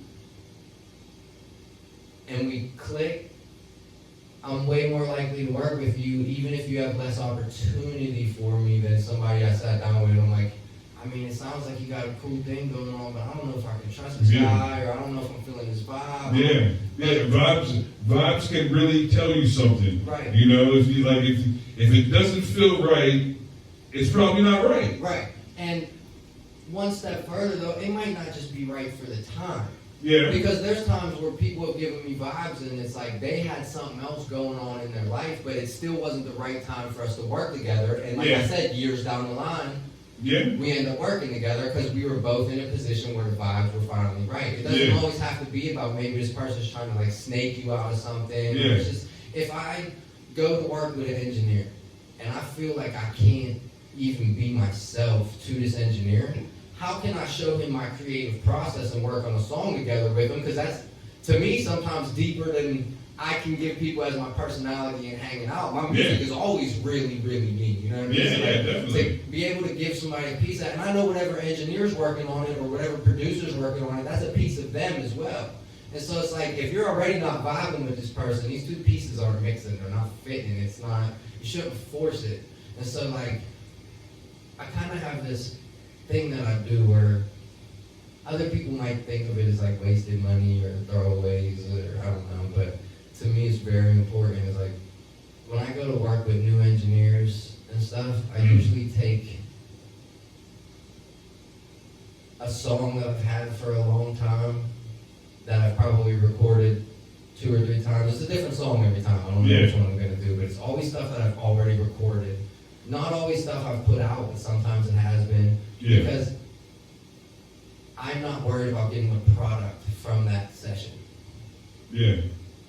and we click, I'm way more likely to work with you, even if you have less opportunity for me than somebody I sat down with. I'm like, I mean, it sounds like you got a cool thing going on, but I don't know if I can trust this guy, or I don't know if I'm feeling his vibe. Yeah. Vibes can really tell you something. Right. You know, if it doesn't feel right, it's probably not right. Right. And one step further, though, it might not just be right for the time. Yeah. Because there's times where people have given me vibes and it's like they had something else going on in their life, but it still wasn't the right time for us to work together. And like I said, years down the line, we end up working together because we were both in a position where the vibes were finally right. It doesn't always have to be about maybe this person's trying to like snake you out of something. Yeah. It's just, if I go to work with an engineer and I feel like I can't even be myself to this engineer, how can I show him my creative process and work on a song together with him? Because that's, to me, sometimes deeper than I can give people as my personality and hanging out. My music is always really, really me. You know what I mean? Yeah, So yeah, like, definitely. to be able to give somebody a piece of that, and I know whatever engineer's working on it or whatever producer's working on it, that's a piece of them as well. And so it's like, if you're already not vibing with this person, these two pieces aren't mixing, they're not fitting, it's not, you shouldn't force it. And so like, I kind of have this thing that I do where other people might think of it as like wasted money or throwaways or I don't know, but to me it's very important. It's like when I go to work with new engineers and stuff, I usually take a song that I've had for a long time that I've probably recorded 2 or 3 times. It's a different song every time. I don't know which one I'm gonna do, but it's always stuff that I've already recorded. Not always stuff I've put out, but sometimes it has been. Because I'm not worried about getting a product from that session. Yeah.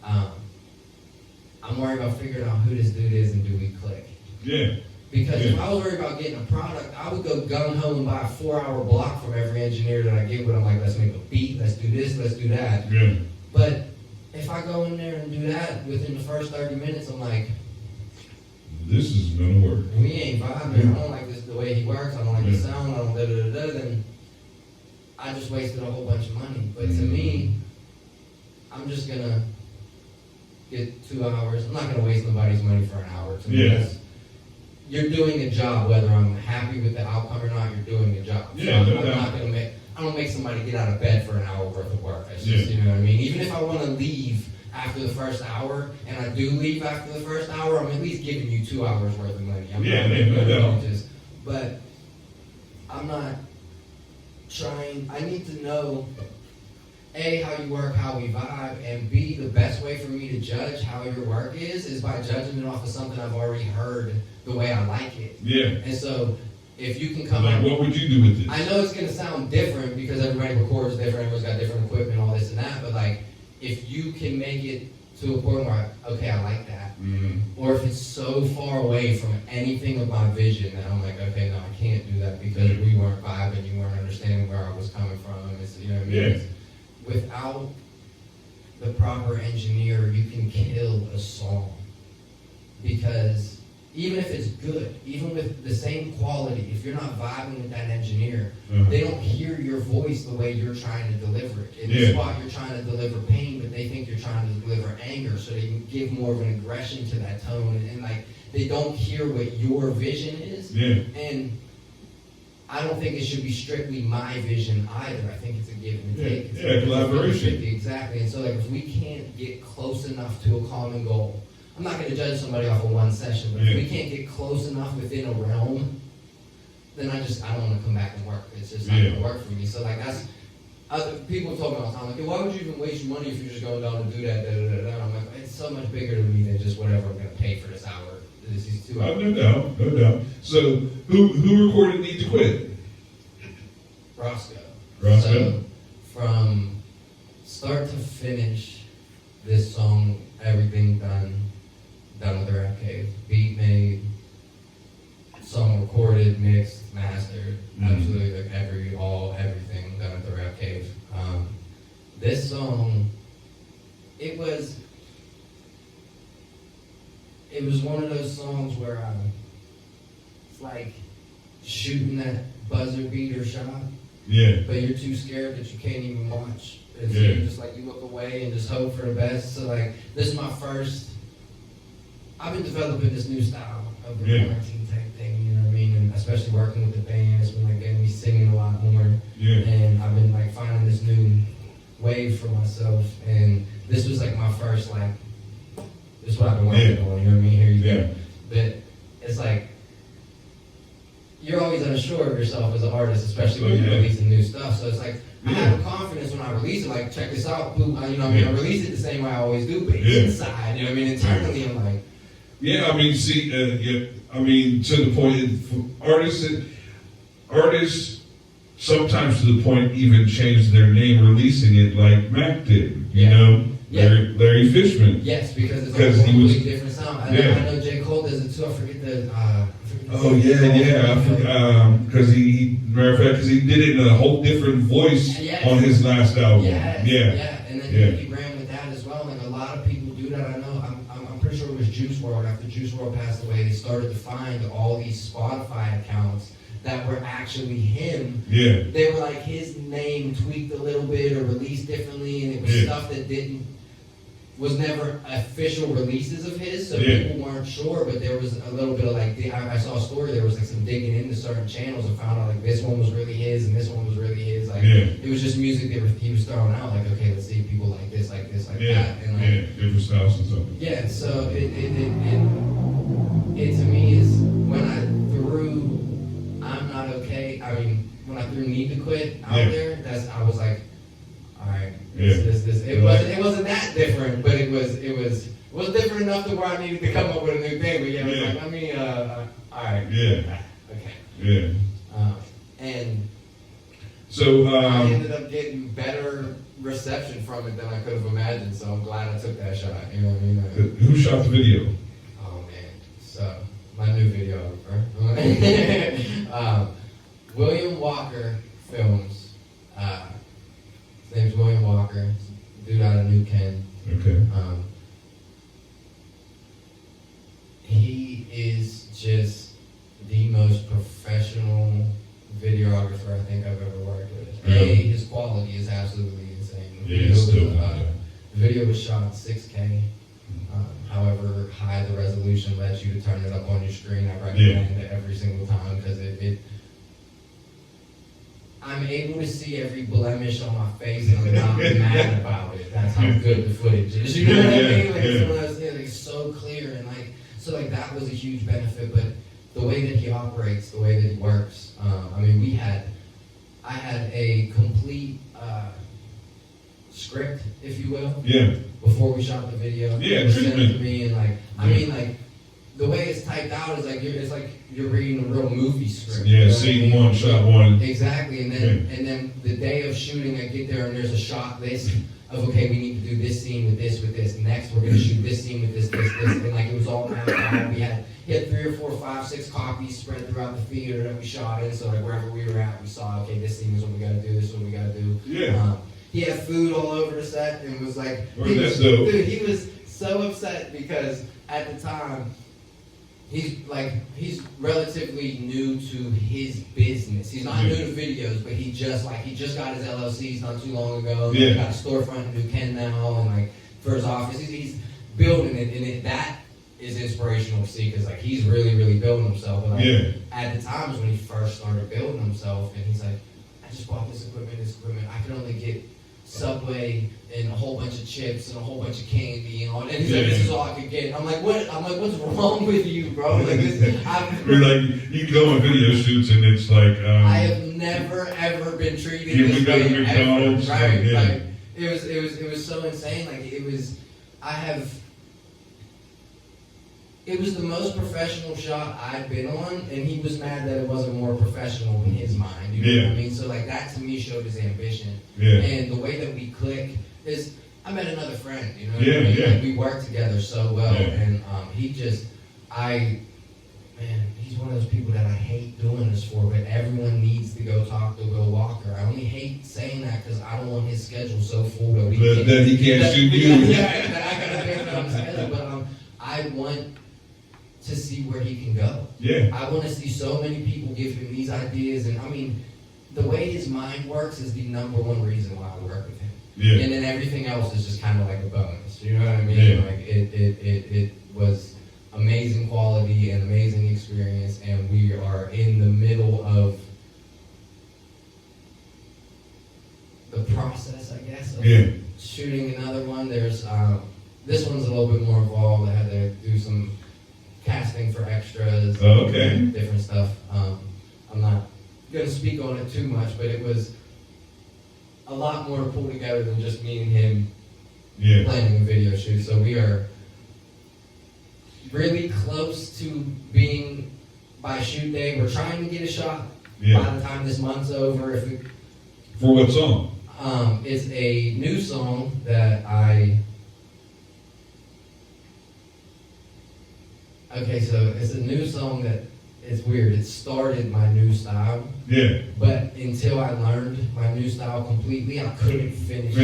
I'm worried about figuring out who this dude is and do we click. Yeah. Because if I was worried about getting a product, I would go gung-ho and buy a 4-hour block from every engineer that I get with. I'm like, let's make a beat, let's do this, let's do that. Yeah. But if I go in there and do that within the first 30 minutes, I'm like, this is gonna work. we ain't vibing. I don't like this the way he works. I don't like the sound. I don't da-da-da-da. Then I just wasted a whole bunch of money. But to me, I'm just gonna get 2 hours. I'm not gonna waste nobody's money for an hour. To me, that's, you're doing a job, whether I'm happy with the outcome or not. You're doing a job. So I'm not gonna make. I don't make somebody get out of bed for an hour worth of work. That's just, you know what I mean. Even if I want to leave after the first hour, and I do leave after the first hour, I'm at least giving you 2 hours worth of money. But I'm not trying, I need to know, A, how you work, how we vibe, and B, the best way for me to judge how your work is by judging it off of something I've already heard the way I like it. Yeah. And so, if you can come like, what would you do with this? I know it's going to sound different because everybody records different, everyone's got different equipment, all this and that, but like, if you can make it to a point where, okay, I like that, or if it's so far away from anything of my vision that I'm like, okay, no, I can't do that because we weren't vibing, you weren't understanding where I was coming from, it's, you know what I mean? Without the proper engineer, you can kill a song because even if it's good, even with the same quality, if you're not vibing with that engineer, they don't hear your voice the way you're trying to deliver it. In the spot, you're trying to deliver pain, but they think you're trying to deliver anger, so they can give more of an aggression to that tone, and like, they don't hear what your vision is. And I don't think it should be strictly my vision either. I think it's a give and take. It's collaboration. Exactly. And so like, if we can't get close enough to a common goal, I'm not going to judge somebody off of one session, but if we can't get close enough within a realm, then I don't want to come back and work. It's just not going to work for me. So like, other people told me all the time, like, why would you even waste your money if you're just going down to do that? And I'm like, it's so much bigger to me than just whatever I'm gonna pay for this hour. This is 2 hours. No doubt. So who recorded Need to Quit? Roscoe. Roscoe. So from start to finish, this song, everything done with the Rap Cave. Beat made, song recorded, mixed, mastered, absolutely like everything done at the Rap Cave. This song, it was one of those songs where it's like shooting that buzzer beater shot. Yeah. But you're too scared that you can't even watch. And so you just like, you look away and just hope for the best. So like, this is my first, I've been developing this new style of the quarantine type thing, you know what I mean? And especially working with the band, it's been like getting me singing a lot more. Yeah. And I've been like finding this new wave for myself. And this was like my first like, this is what I've been working on, you know what I mean? Here you go. But it's like, you're always unsure of yourself as an artist, especially when you're releasing new stuff. So it's like, I have a confidence when I release it, like, check this out, boom, you know what I mean? I release it the same way I always do, but inside, you know what I mean? Internally, I'm like... Yeah, I mean, see, I mean, to the point, artists sometimes to the point even change their name releasing it like Mac did, you know? Larry Fishman. Yes, because it's a completely different sound. I know J. Cole does it too, I forget the... I forgot, because matter of fact, because he did it in a whole different voice on his last album. And then he ran with that as well. Like a lot of people do that. I know. I'm pretty sure it was Juice WRLD. After Juice WRLD passed away, they started to find all these Spotify accounts that were actually him. Yeah. They were like his name tweaked a little bit or released differently, and it was stuff that was never official releases of his, so people weren't sure, but there was a little bit of like, I saw a story, there was like some digging into certain channels and found out like this one was really his and this one was really his, like it was just music that he was throwing out, like, okay, let's see people like this, like that, and like, different styles and stuff. Yeah, so it to me is, when I threw I'm Not Okay, I mean, when I threw Need to Quit out there, I was like, alright, it wasn't that different, but it was different enough to where I needed to come up with a new thing. But it was like, all right, okay. And so I ended up getting better reception from it than I could have imagined. So I'm glad I took that shot. You know what I mean? Who shot the video? Oh man, so my new videographer, William Walker Films. His name's William Walker, dude out of New Kent. Okay. He is just the most professional videographer I think I've ever worked with. His quality is absolutely insane. The video was shot 6K. However high the resolution lets you to turn it up on your screen, I recommend it every single time because I'm able to see every blemish on my face and I'm not mad about it. That's how good the footage is. You know what I mean? Like some of those things, like so clear and like so like that was a huge benefit. But the way that he operates, the way that he works, I mean, I had a complete script, if you will. Yeah. Before we shot the video. Yeah. It was sent to me and like I mean like. The way it's typed out is like you're reading a real movie script. Yeah, scene one, shot one. Exactly, and then the day of shooting, I get there and there's a shot list of okay, we need to do this scene with this. Next, we're gonna shoot this scene with this, and like it was all mapped out. He had 3 or 4, 5, 6 copies spread throughout the theater that we shot in. So like wherever we were at, we saw okay, this scene is what we gotta do. This is what we gotta do. Yeah. He had food all over the set and was like, dude, he was so upset because at the time. He's relatively new to his business. He's not new to videos, but he just got his LLCs not too long ago. He got a storefront in New Kent now, and like for his office, he's building it, and that is inspirational to see because like he's really, really building himself. But like, at the times when he first started building himself, and he's like, I just bought this equipment. I could only get Subway and a whole bunch of chips and a whole bunch of candy and all. And he's like, this is all I could get. And I'm like, what's wrong with you, bro? Like, this, we're like, you go on video shoots and it's like, I have never ever been treated Yeah, we this got a way McDonald's, ever. Right? yeah. Like it was so insane. Like it was the most professional shot I'd been on, and he was mad that it wasn't more professional in his mind. You know what I mean? So like that to me showed his ambition. Yeah. And the way that we click is, I met another friend. You know? Yeah, what I mean? yeah. Like, we work together so well, Yeah. and he's one of those people that I hate doing this for, but everyone needs to go talk to Will Walker. I only hate saying that because I don't want his schedule so full that That he can't shoot you. Yeah, that I gotta make it on his schedule. But I want to see where he can go. Yeah. I want to see so many people give him these ideas, and I mean, the way his mind works is the number one reason why I work with him. Yeah. And then everything else is just kind of like a bonus. You know what I mean? Yeah. Like it was amazing quality and amazing experience, and we are in the middle of the process, I guess, of shooting another one. There's this one's a little bit more involved. I had to do some casting for extras, different stuff. I'm not gonna speak on it too much, but it was a lot more to pull together than just me and him planning a video shoot. So we are really close to being by shoot day. We're trying to get a shot by the time this month's over. For what song? It's a new song that so it's a new song that it's weird. It started my new style. Yeah. But until I learned my new style completely, I couldn't finish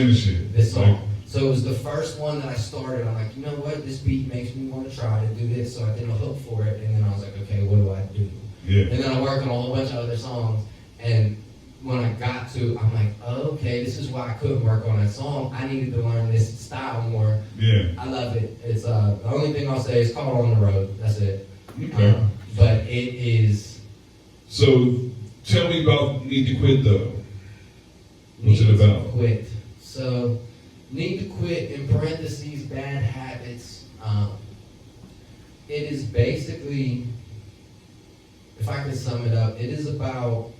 this song. Like, so it was the first one that I started. I'm like, you know what? This beat makes me want to try to do this. So I did a hook for it, and then I was like, okay, what do I do? Yeah. And then I worked on a whole bunch of other songs, and when I got to, I'm like, oh, okay, this is why I couldn't work on that song. I needed to learn this style more. Yeah. I love it. It's the only thing I'll say is call it On the Road. That's it. Okay. But it is. So tell me about Need to Quit though. What's it about? Need to Quit. So Need to Quit, in parentheses, bad habits. It is basically, if I could sum it up, it is about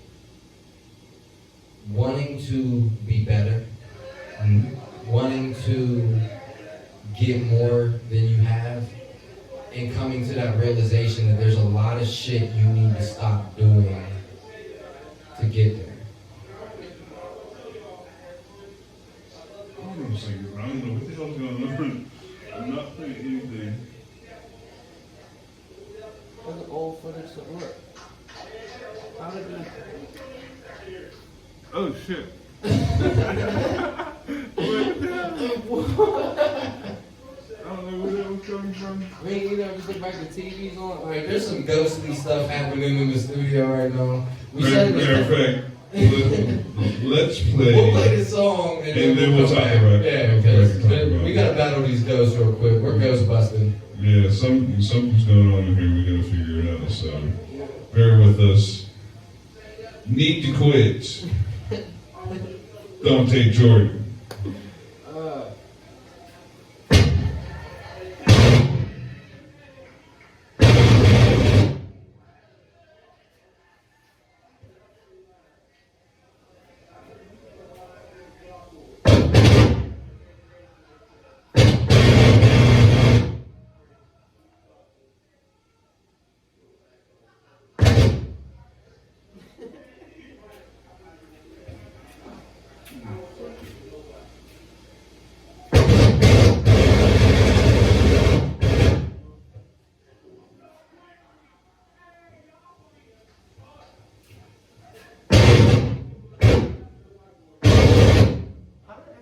wanting to be better, wanting to get more than you have, and coming to that realization that there's a lot of shit you need to stop doing to get there. Hold on a second, I don't know what the hell's going on. I'm not playing anything. What's the old footage to work? How did it? Oh shit. I don't know where that was coming from. I mean, you know, just look back, the TV's on. Like, there's some ghostly stuff happening in the studio right now. We said Matter of fact, let's play. we'll play the song and then we'll talk about it. Yeah, because we gotta battle these ghosts real quick. We're ghost busting. Yeah, something's going on in here. We gotta figure it out. So bear with us. Need to Quit. Dante Jordan.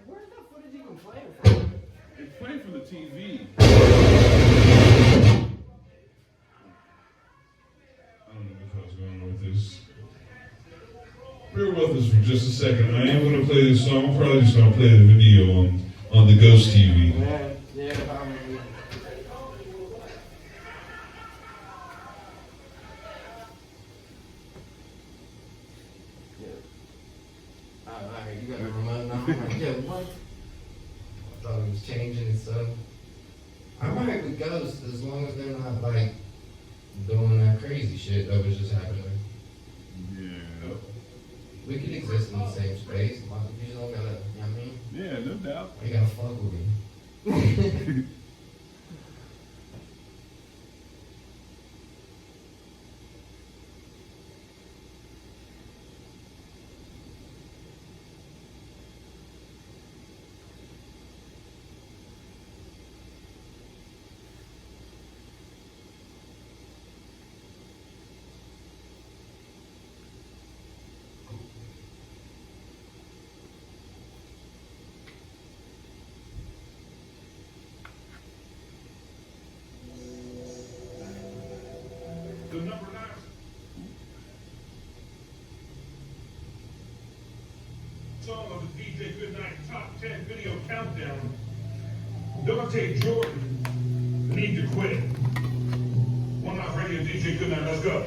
Where's that footage even playing from? It's playing from the TV. I don't know what the hell's going on with this. Bear with us for just a second. I am going to play this song. I'm probably just going to play the video on the Ghost TV. Yeah, probably. Alright, you got the remote now? I'm like, yeah, what? I thought it was changing and stuff. I'm alright with ghosts as long as they're not like doing that crazy shit that was just happening. Yeah. we could exist in the same space. Why you just don't gotta, you know what I mean? Yeah, no doubt. Why you gotta fuck with me? The number 9. Song of the DJ Goodnight Top 10 Video Countdown. Dante Jordan, Need to Quit. One Off Radio, DJ Goodnight, let's go.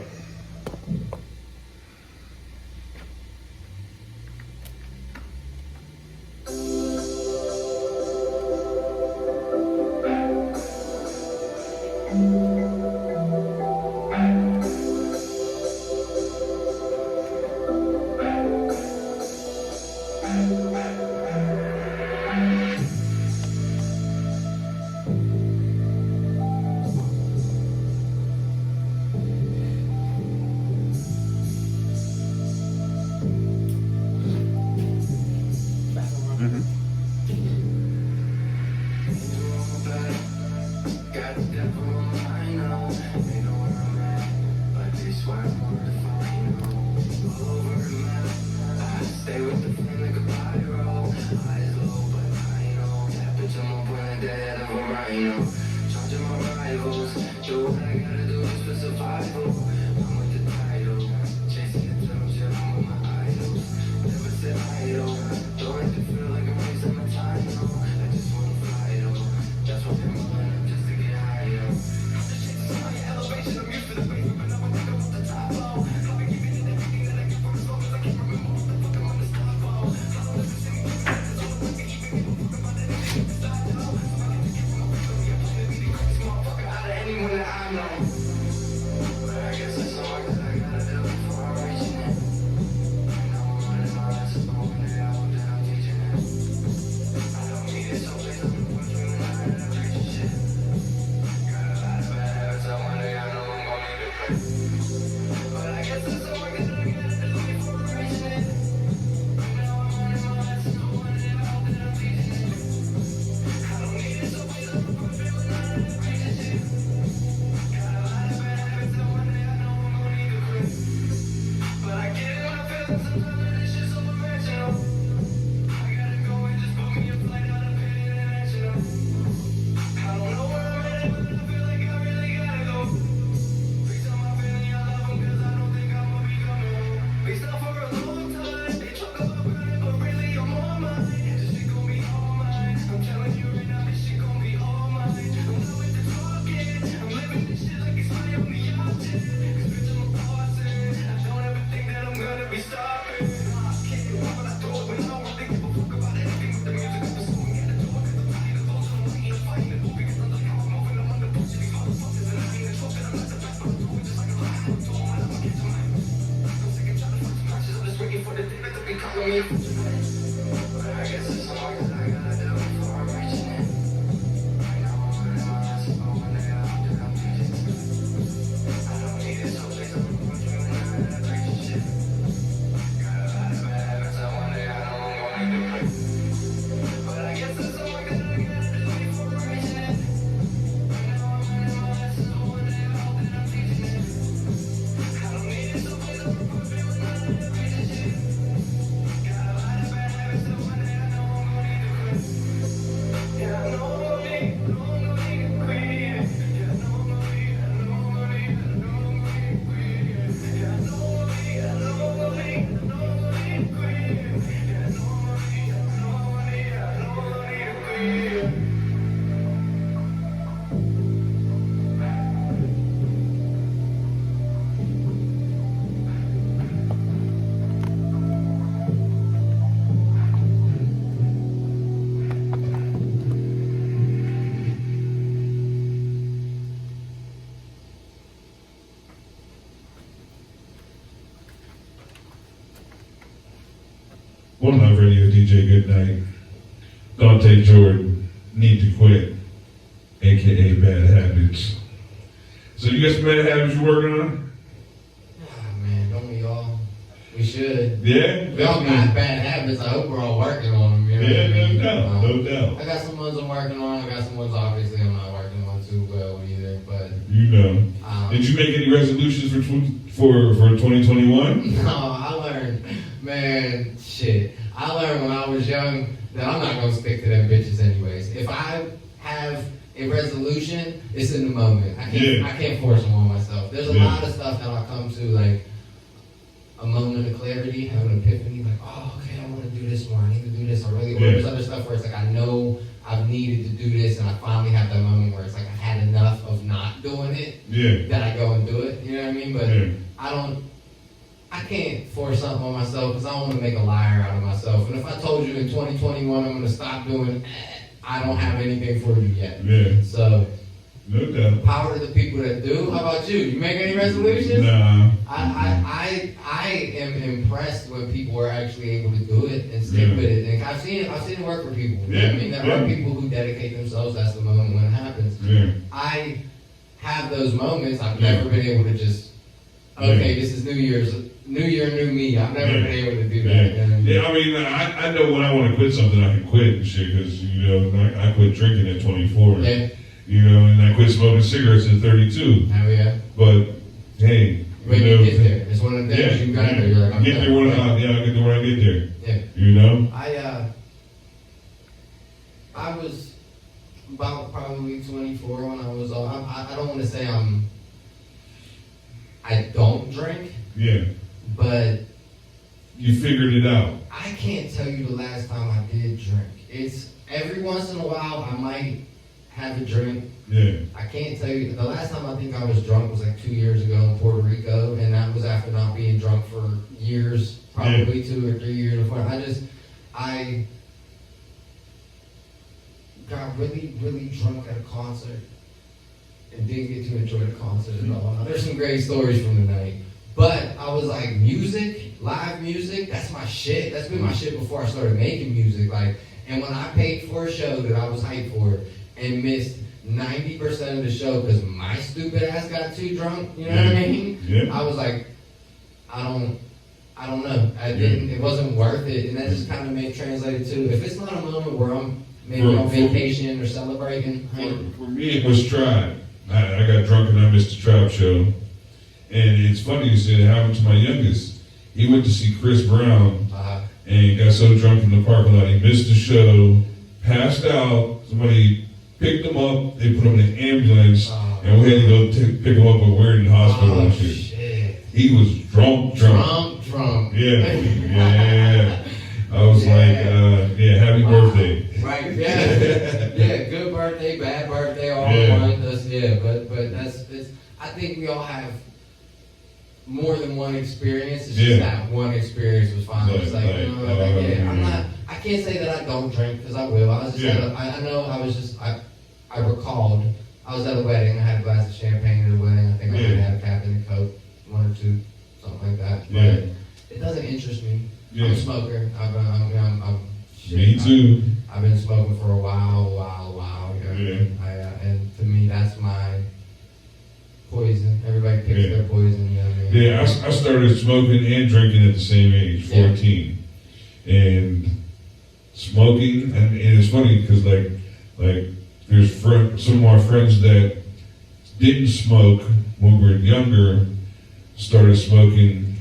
Got the devil on my mind now. They know where I'm at, but they swear I'm hard to find. All over the map, I stay with the flame like a pyro. Eyes low, but I know that bitch I'm on point like the head of a rhino. Charging my rivals, do what I gotta do just for survival. I'm with the title, chasing the drum shit, I'm with my idols. Never sit idle, don't make it feel like I'm wasting my time. No, I just wanna fly though. That's what I'm doing, just to get higher. My elevation, I'm used to the basement, but now I think I'm on the top low. I've been giving it everything that I get for as long as I can remember what the fuck I'm on the stop low. I don't listen to me, it's all the way to even give a fuck about anything beside though. I'm gonna get from my family, I'm trying to be the greatest motherfucker out of anyone that I know. But I guess it's all that I gotta do before I'm reaching it. I know I'm running my lessons, but one day I hope that I'm teaching it. I don't need it, so please don't push me when I'm ready to preach and shit. Got a lot of bad habits, I one day I know I'm gonna need to quit. But I guess it's all that I gotta do before I'm reaching it. I know I'm running my lessons, but one day I hope that I'm teaching it. I don't need it, so please don't push me when I'm ready to preach and shit. Got a lot of bad habits, and one day I know I'm gonna need to quit. But I get it when I feel it sometimes, and it's just over-rational. I gotta go and just book me a flight out of Penn International. I don't know where I'm headed, but I feel like I really gotta go. Please tell my family I love them, cause I don't think I'ma be coming home. They stop for a long time, they talk about running, but really I'm on mine. This shit gon' be all mine. I'm telling you right now, this shit gon' be all mine. I'm not with the talking, I'm living this shit like it's my only option. Cause bitch, I'm a boss and I don't ever think that I'm gonna be stopping. I can't do what I do when I don't think give a fuck about anything with the music. I'm pursuing at the door, cause I'm tired of those I'm waiting to find the movie. Cause I'm like how I'm moving, I'm under pushing these motherfuckers. And I ain't even talking, I'm not the best, but I'm doing just like a lion. I'm doing what I'ma get to my I'm sick and trying to fuck some matches, I'm just waiting for the day that they calling me. But I guess it's all that I gotta do before I'm reaching it. I know I'm running my lessons, but one day I hope that I'm teaching it. I don't need it, so please don't push me when I'm ready to preach and shit. Got a lot of bad habits, and one day I know I'm gonna need to quit. But I guess it's all that I gotta do before I'm reaching it. I know I'm running my lessons, but one day I hope that I'm teaching it. I don't need it, so please don't push me when I'm ready to preach and shit. Got a lot One Love Radio, DJ Goodnight, Dante Jordan, Need to Quit, aka Bad Habits. So you got some bad habits you're working on? Oh, man, don't we all? We should. Yeah? We all got bad habits. I hope we're all working on them. You know Yeah, what I mean? no doubt, no doubt. I got some ones I'm working on. I got some ones obviously I'm not working on too well either. But You know. Did you make any resolutions for 2021? no, I learned, man, shit. I learned when I was young that I'm not gonna stick to them bitches anyways. If I have a resolution, it's in the moment. I can't force them on myself. There's a lot of stuff that I'll come to like a moment of clarity, have an epiphany, like, oh, okay, I want to do this more. I need to do this. Or there's other stuff where it's like I know I've needed to do this, and I finally have that moment where it's like I had enough of not doing it that I go and do it. You know what I mean? But I can't force something on myself because I don't want to make a liar out of myself. And if I told you in 2021 I'm going to stop doing, I don't have anything for you yet. Yeah. So, no doubt. Power to the people that do. How about you? You make any resolutions? Nah. I am impressed when people are actually able to do it and stick with it. And I've seen it work for people. You know what I mean? There are people who dedicate themselves. That's the moment when it happens. Yeah. I have those moments. I've never been able to just, okay, this is New Year, new me. I've never been able to do that. Yeah, I mean, I know when I want to quit something, I can quit and shit, because, you know, I quit drinking at 24. Yeah. You know, and I quit smoking cigarettes at 32. Oh, yeah. But, hey. When you get there, it's one of the things you got there. You're like, I get there when I get there when I get there. Yeah. You know? I was about probably 24 when I was I don't want to say I don't drink. Yeah. But you figured it out. I can't tell you the last time I did drink. It's every once in a while I might have a drink. Yeah. I can't tell you. The last time I think I was drunk was like 2 years ago in Puerto Rico, and that was after not being drunk for years, probably 2 or 3 years before. I got really, really drunk at a concert and didn't get to enjoy the concert at all. Now, there's some great stories from the night. But I was like, music, live music, that's my shit. That's been my shit before I started making music. Like, and when I paid for a show that I was hyped for and missed 90% of the show because my stupid ass got too drunk, you know what I mean? Yeah. I was like, I don't know. It wasn't worth it. And that just kind of made translated to, if it's not a moment where I'm maybe on vacation or celebrating. For me, it was Tribe. I got drunk and I missed the Tribe show. And it's funny you said it happened to my youngest. He went to see Chris Brown and got so drunk in the parking lot he missed the show, passed out. Somebody picked him up. They put him in an ambulance, and we had to go pick him up and we're in the hospital and shit. He was drunk. Yeah. I was like, happy birthday. Right, yeah, good birthday, bad birthday, all one. But that's I think we all have more than one experience. It's just that one experience was fine. It's like, I can't say that I don't drink because I will. I was just I recalled I was at a wedding. I had a glass of champagne at a wedding. I think I might have had a Captain and Coke, 1 or 2, something like that. But it doesn't interest me. I'm a smoker. Me too. I've been smoking for a while. You know? And to me, that's my poison. Everybody picks their poison. You know what I mean? Yeah, I started smoking and drinking at the same age, 14, and smoking. And it's funny because like there's some of our friends that didn't smoke when we were younger, started smoking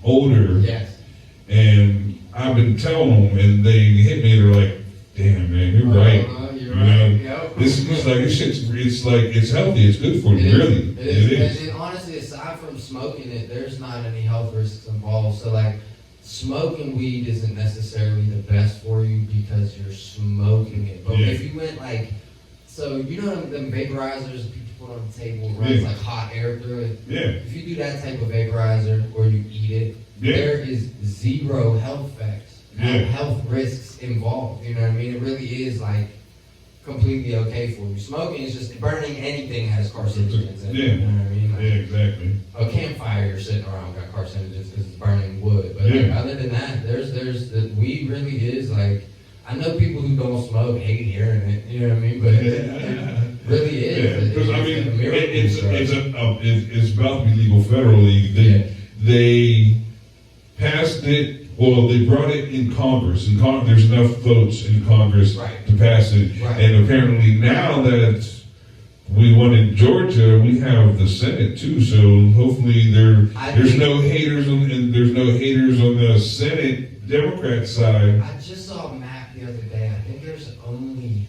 older. Yes. And I've been telling them, and they hit me. They're like, "Damn, man, you're right. You're right. Yep. This is like this shit's. It's like it's healthy. It's good for you. Really, it is. And honestly, aside from smoking it, there's not any health risks involved. So like, smoking weed isn't necessarily the best for you because you're smoking it. But if you went like, so you know them vaporizers people put on the table, runs like hot air through it. Yeah. If you do that type of vaporizer or you eat it. There is zero health effects, health risks involved. You know what I mean? It really is like completely okay for you. Smoking is just burning anything has carcinogens in it. Yeah. You know what I mean? Like, Yeah, exactly. a campfire you're sitting around got carcinogens because it's burning wood. But Yeah. like, other than that, there's the weed really is like, I know people who don't smoke hate hearing it, you know what I mean? But it really is. Yeah, because I It's mean, a miracle drug. it's about to be legal federally. They passed it. Well, they brought it in Congress, and there's enough votes in Congress Right. to pass it. Right. And apparently now that we won in Georgia, we have the Senate too. So hopefully there's no haters on the Senate Democrat side. I just saw a map the other day. I think there's only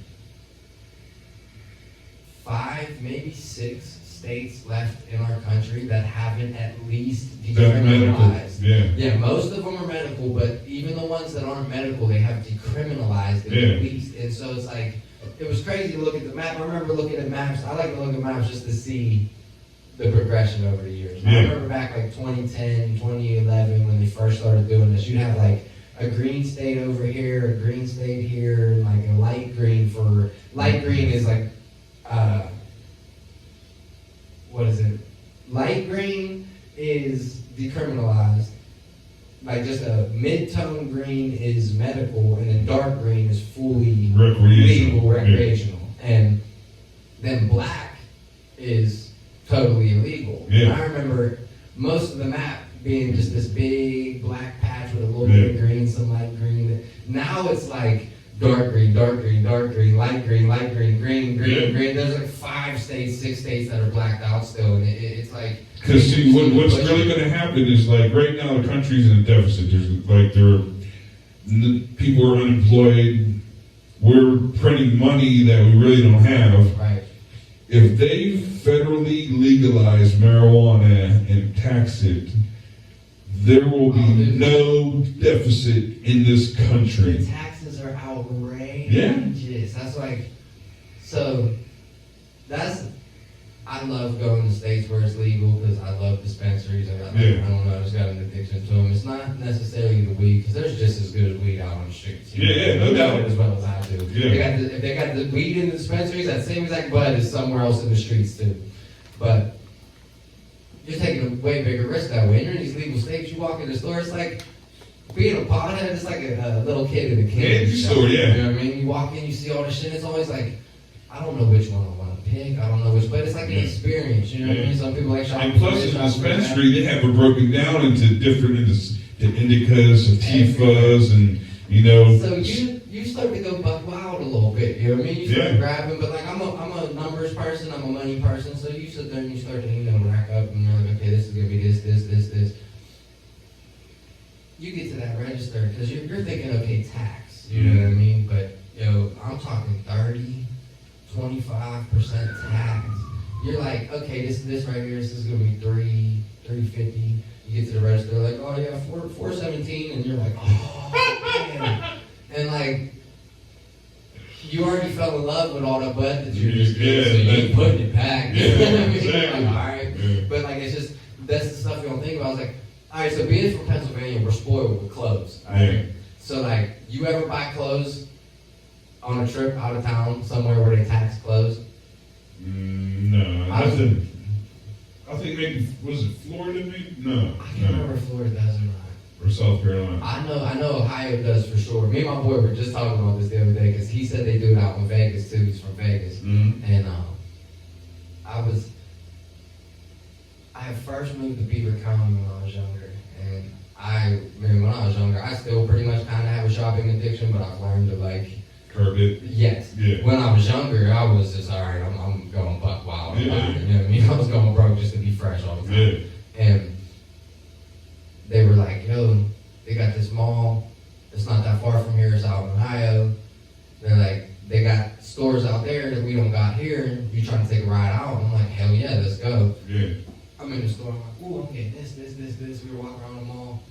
5, maybe 6 states left in our country that haven't at least That medical, decriminalized. yeah. Most of them are medical, but even the ones that aren't medical, they have decriminalized it Yeah. at least. And so it's like, it was crazy to look at the map. I remember looking at maps. I like to look at maps just to see the progression over the years. Yeah. I remember back like 2010, 2011, when they first started doing this, you'd have like a green state over here, a green state here, and like a light green is like, what is it? Light green is decriminalized. Like just a mid-tone green is medical, and then dark green is fully legal, recreational. And then black is totally illegal. Yeah. And I remember most of the map being just this big black patch with a little bit of green, some light green. Now it's like dark green, dark green, dark green, light green, green. There's like 5 states, 6 states that are blacked out still, and it's like. Because see, what's really going to happen is like right now the country's in a deficit. People are unemployed. We're printing money that we really don't have. Right. If they federally legalize marijuana and tax it, there will be no deficit in this The country. taxes are outrageous. Yeah. That's like, so I love going to states where it's legal because I love dispensaries. I don't know, I just got an addiction to them. It's not necessarily the weed because there's just as good as weed out on the streets. No doubt. As well as I do. Yeah. If they got the weed in the dispensaries, that same exact bud is somewhere else in the streets too. But you're taking a way bigger risk that way. You're in these legal states, you walk in the store, it's like being a pothead, it's like a little kid in a candy store, yeah. You know what I mean? You walk in, you see all this shit, it's always like, I don't know which one I want to pick, I don't know which, but it's like an experience, you know what I mean? Some people like shopping. And plus in the dispensary, they have it broken down into different indicas, sativas, and So you start to go buck wild a little bit, you know what I mean? You start grabbing, but like I'm a numbers person, I'm a money person, so you sit there and you start to, rack up and you're like, okay, this is gonna be this. You get to that register, because you're thinking, okay, tax, you know what I mean? But I'm talking 30, 25% tax. You're like, okay, this right here, this is gonna be $350. You get to the register, like, oh yeah, $417, and you're like, oh man. And like, you already fell in love with all the bud that you just did, so you ain't putting it back. You know what I mean? Exactly. Like, all right. But like, it's just, that's the stuff you don't think about. I was like, all right, so being from Pennsylvania, we're spoiled with clothes. All right? So like, you ever buy clothes on a trip out of town, somewhere where they tax clothes? No, nothing. I think maybe, was it Florida maybe? No. I can't remember if Florida does or not. Or South Carolina. I know Ohio does for sure. Me and my boy were just talking about this the other day because he said they do it out in Vegas too. He's from Vegas. Mm-hmm. And I had first moved to Beaver County when I was younger. And when I was younger, I still pretty much kind of have a shopping addiction, but I've learned to like curb it. Yes. Yeah. When I was younger, I was just, all right, I'm going buck wild. Yeah. You know what I mean? I was going broke just to be fresh all the time. Yeah. And they were like, yo, they got this mall. It's not that far from here. It's out in Ohio. They're like, they got stores out there that we don't got here. You trying to take a ride out? I'm like, hell yeah, let's go. Yeah. I'm in the store. I'm like, ooh, I'm getting this. We were walking around the mall.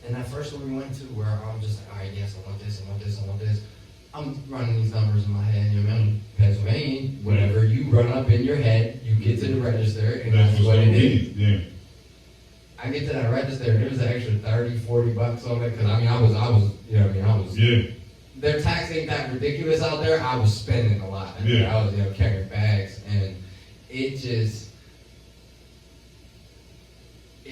And that first store we went to where I was just like, all right, yes, I want this. I'm running these numbers in my head. You know, Pennsylvania, whatever you run up in your head, you get to the register, and that's what it is. Yeah. I get to that register, and there was an extra $30, $40 on it, because I was, you know what I mean, I was Yeah. their tax ain't that ridiculous out there. I was spending a lot. I was, carrying bags, and it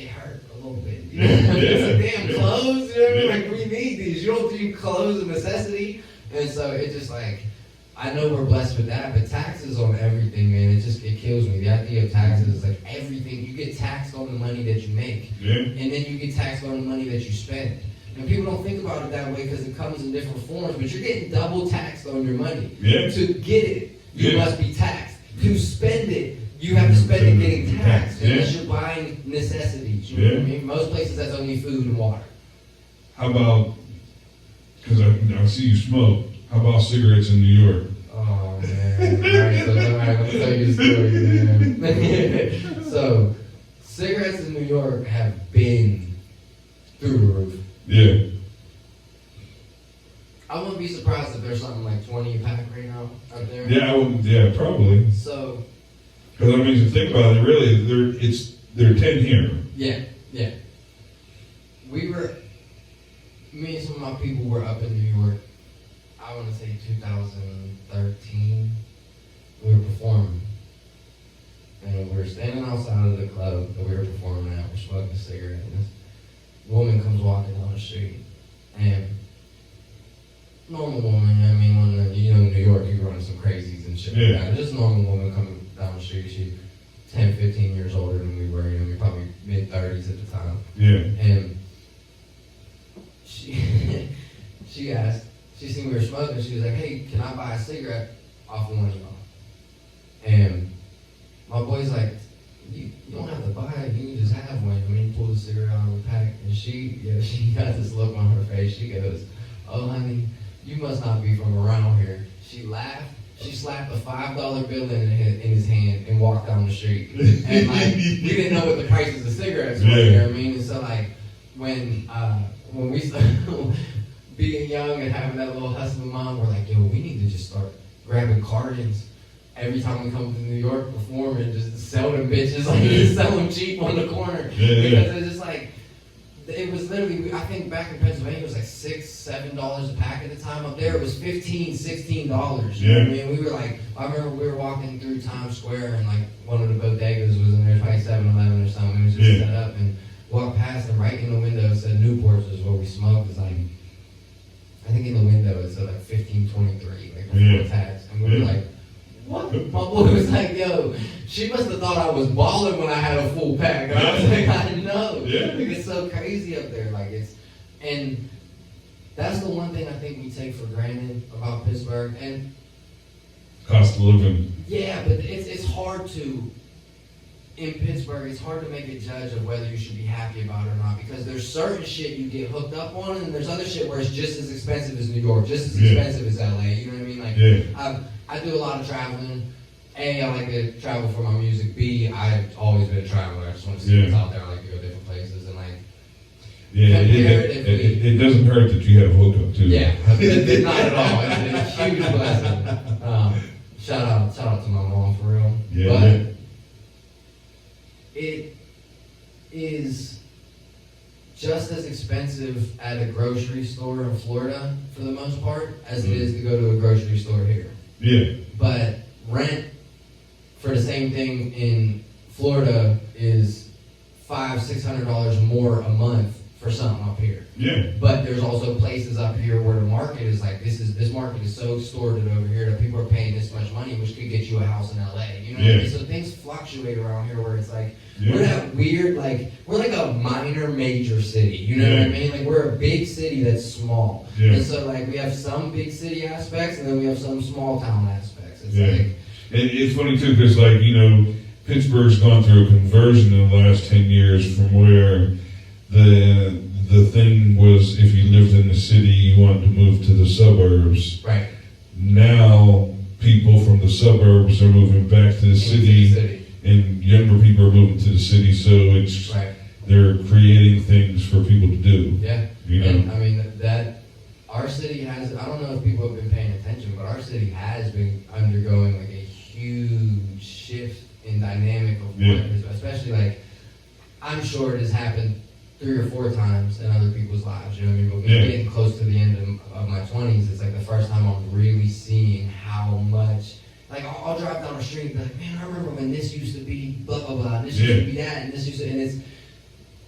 hurt a little bit. Damn clothes, you know what I mean? Like, we need these. You don't think clothes a necessity? And so it just like, I know we're blessed with that, but taxes on everything, man, it kills me. The idea of taxes is like everything. You get taxed on the money that you make, and then you get taxed on the money that you spend. And people don't think about it that way because it comes in different forms, but you're getting double taxed on your money. To get it, you must be taxed. To spend it, you have to spend it getting taxed, unless you're buying necessities. You know what I mean? Most places that's only food and water. How about, because I see you smoke, how about cigarettes in New York? Oh, man. All right, let me tell you the story, man. So, cigarettes in New York have been through the roof. Yeah. I wouldn't be surprised if there's something like 20 a pack right now out there. Yeah, probably. So, because I mean, to think about it, really, they're 10 here. Yeah. Me and some of my people were up in New York, I want to say 2013. We were performing. And we were standing outside of the club that we were performing at. We're smoking a cigarette. And this woman comes walking down the street. And normal woman, you know what I mean? When in New York, you run some crazies and shit like that. Just a normal woman coming down the street. She's 10, 15 years older than we were. We were probably mid-30s at the time. Yeah. And she asked, she seen we were smoking. She was like, "Hey, can I buy a cigarette off of one of y'all?" And my boy's like, you don't have to buy it. You can just have one. He pulled a cigarette out of the pack. And she got this look on her face. She goes, "Oh, honey, you must not be from around here." She laughed. She slapped a $5 bill in his hand and walked down the street. And like, we didn't know what the prices of cigarettes were. You know what I mean? And so like, when we started being young and having that little hustling mind, we're like, yo, we need to just start grabbing cartons every time we come to New York, perform, and just sell them bitches, like just sell them cheap on the corner. Because it's just like, it was literally, I think back in Pennsylvania, it was like $6, $7 a pack at the time. Up there, it was $15, $16. You know what I mean? We were like, I remember we were walking through Times Square, and like one of the bodegas was in there, probably 7-Eleven or something. It was just set up, and walked past, and right in the window it said Newport's is where we smoked. It's like, I think in the window it said like 1523, like before tax. And we were like, what? My boy was like, yo, she must have thought I was balling when I had a full pack. And I was like, I know. Like, it's so crazy up there. Like, and that's the one thing I think we take for granted about Pittsburgh. And cost of living. Yeah, but it's hard to, in Pittsburgh, it's hard to make a judge of whether you should be happy about it or not, because there's certain shit you get hooked up on, and there's other shit where it's just as expensive as New York, just as expensive as LA, you know what I mean? Like, I do a lot of traveling. A, I like to travel for my music. B, I've always been a traveler. I just want to see what's out there. I like to go different places, and like, it doesn't hurt that you have hookup too. Yeah, not at all. It's a huge blessing. Shout out to my mom for real. But it is just as expensive at a grocery store in Florida, for the most part, as it is to go to a grocery store here. Yeah. But rent for the same thing in Florida is $500-$600 more a month for something up here. Yeah. But there's also places up here where the market is like, this market is so distorted over here that people are paying this much money, which could get you a house in LA. You know what I mean? So things fluctuate around here where it's like, we're that weird, like, we're like a minor major city. You know what I mean? Like, we're a big city that's small. And so like, we have some big city aspects, and then we have some small town aspects. It's like, it's funny too, because like, Pittsburgh's gone through a conversion in the last 10 years from where the thing was, if you lived in the city, you wanted to move to the suburbs. Right. Now, people from the suburbs are moving back to the city, and younger people are moving to the city, so it's they're creating things for people to do. Yeah. And I mean, that our city has, I don't know if people have been paying attention, but our city has been undergoing like a huge shift in dynamic of work, especially like, I'm sure it has happened 3 or 4 times in other people's lives, you know what I mean? But Yeah. getting close to the end of my 20s, it's like the first time I'm really seeing how much, like I'll drive down the street and be like, man, I remember when this used to be blah, blah, blah, and this used to be that, and this used to, and it's,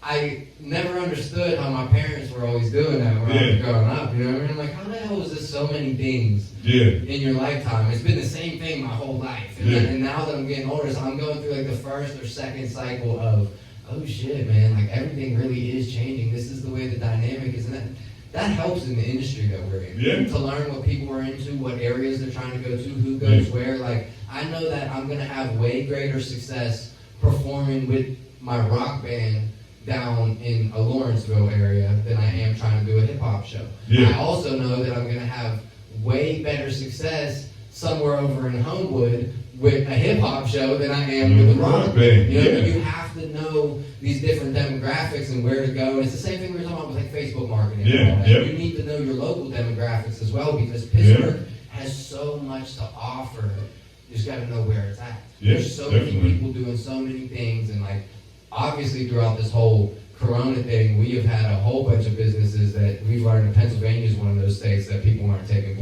I never understood how my parents were always doing that when I was growing up, you know what I mean? I'm like, how the hell is this so many things in your lifetime? It's been the same thing my whole life. And now that I'm getting older, so I'm going through like the first or second cycle of, oh shit, man, like everything really is changing. This is the way the dynamic is. And that helps in the industry that we're in. Yeah. To learn what people are into, what areas they're trying to go to, who goes where. Like, I know that I'm going to have way greater success performing with my rock band down in a Lawrenceville area than I am trying to do a hip-hop show. Yeah. I also know that I'm going to have way better success somewhere over in Homewood with a hip-hop show than I am with a rock band. You know, you have to know these different demographics and where to go. And it's the same thing we were talking about with like Facebook marketing. And all that. You need to know your local demographics as well, because Pittsburgh has so much to offer. You just got to know where it's at. There's so many people doing so many things, and like, obviously throughout this whole Corona thing, we have had a whole bunch of businesses that we've learned. Pennsylvania is one of those states that people aren't taking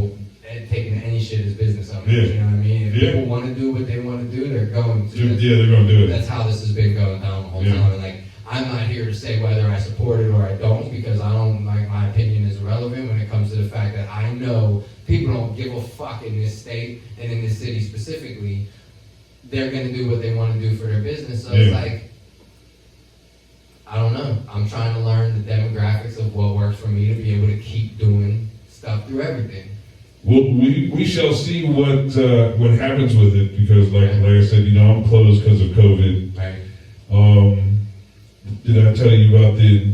any shit as business owners. You know what I mean? If people want to do what they want to do, they're going to. They're going to do it. That's how this has been going down the whole time. And like, I'm not here to say whether I support it or I don't, because I don't, like, my opinion is irrelevant when it comes to the fact that I know people don't give a fuck in this state and in this city specifically. They're going to do what they want to do for their business. So it's like, I don't know. I'm trying to learn the demographics of what works for me to be able to keep doing stuff through everything. Well, we shall see what happens with it, because like I said, you know, I'm closed because of COVID. Right. Did I tell you about the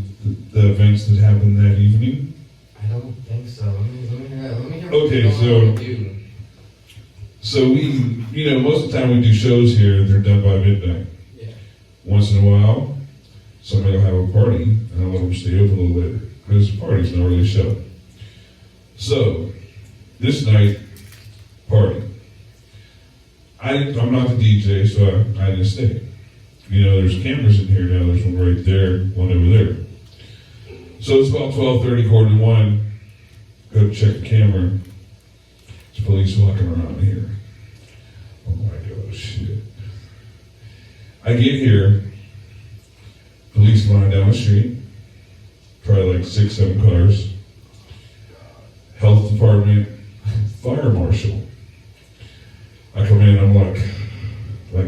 events that happened that evening? I don't think so. Let me hear Okay, what's going on with you. So we, you know, most of the time we do shows here, they're done by midnight. Yeah. Once in a while, somebody will have a party, and I'll let them stay open a little later, because the party's not really a show. So, this night, party. I'm not the DJ, so I didn't stay. You know, there's cameras in here now. There's one right there, one over there. So it's about 12:30, quarter to 1. Go to check the camera. There's police walking around here. I'm like, oh shit. I get here. Police line down the street. Probably like 6, 7 cars. Health department. Fire marshal. I come in, I'm like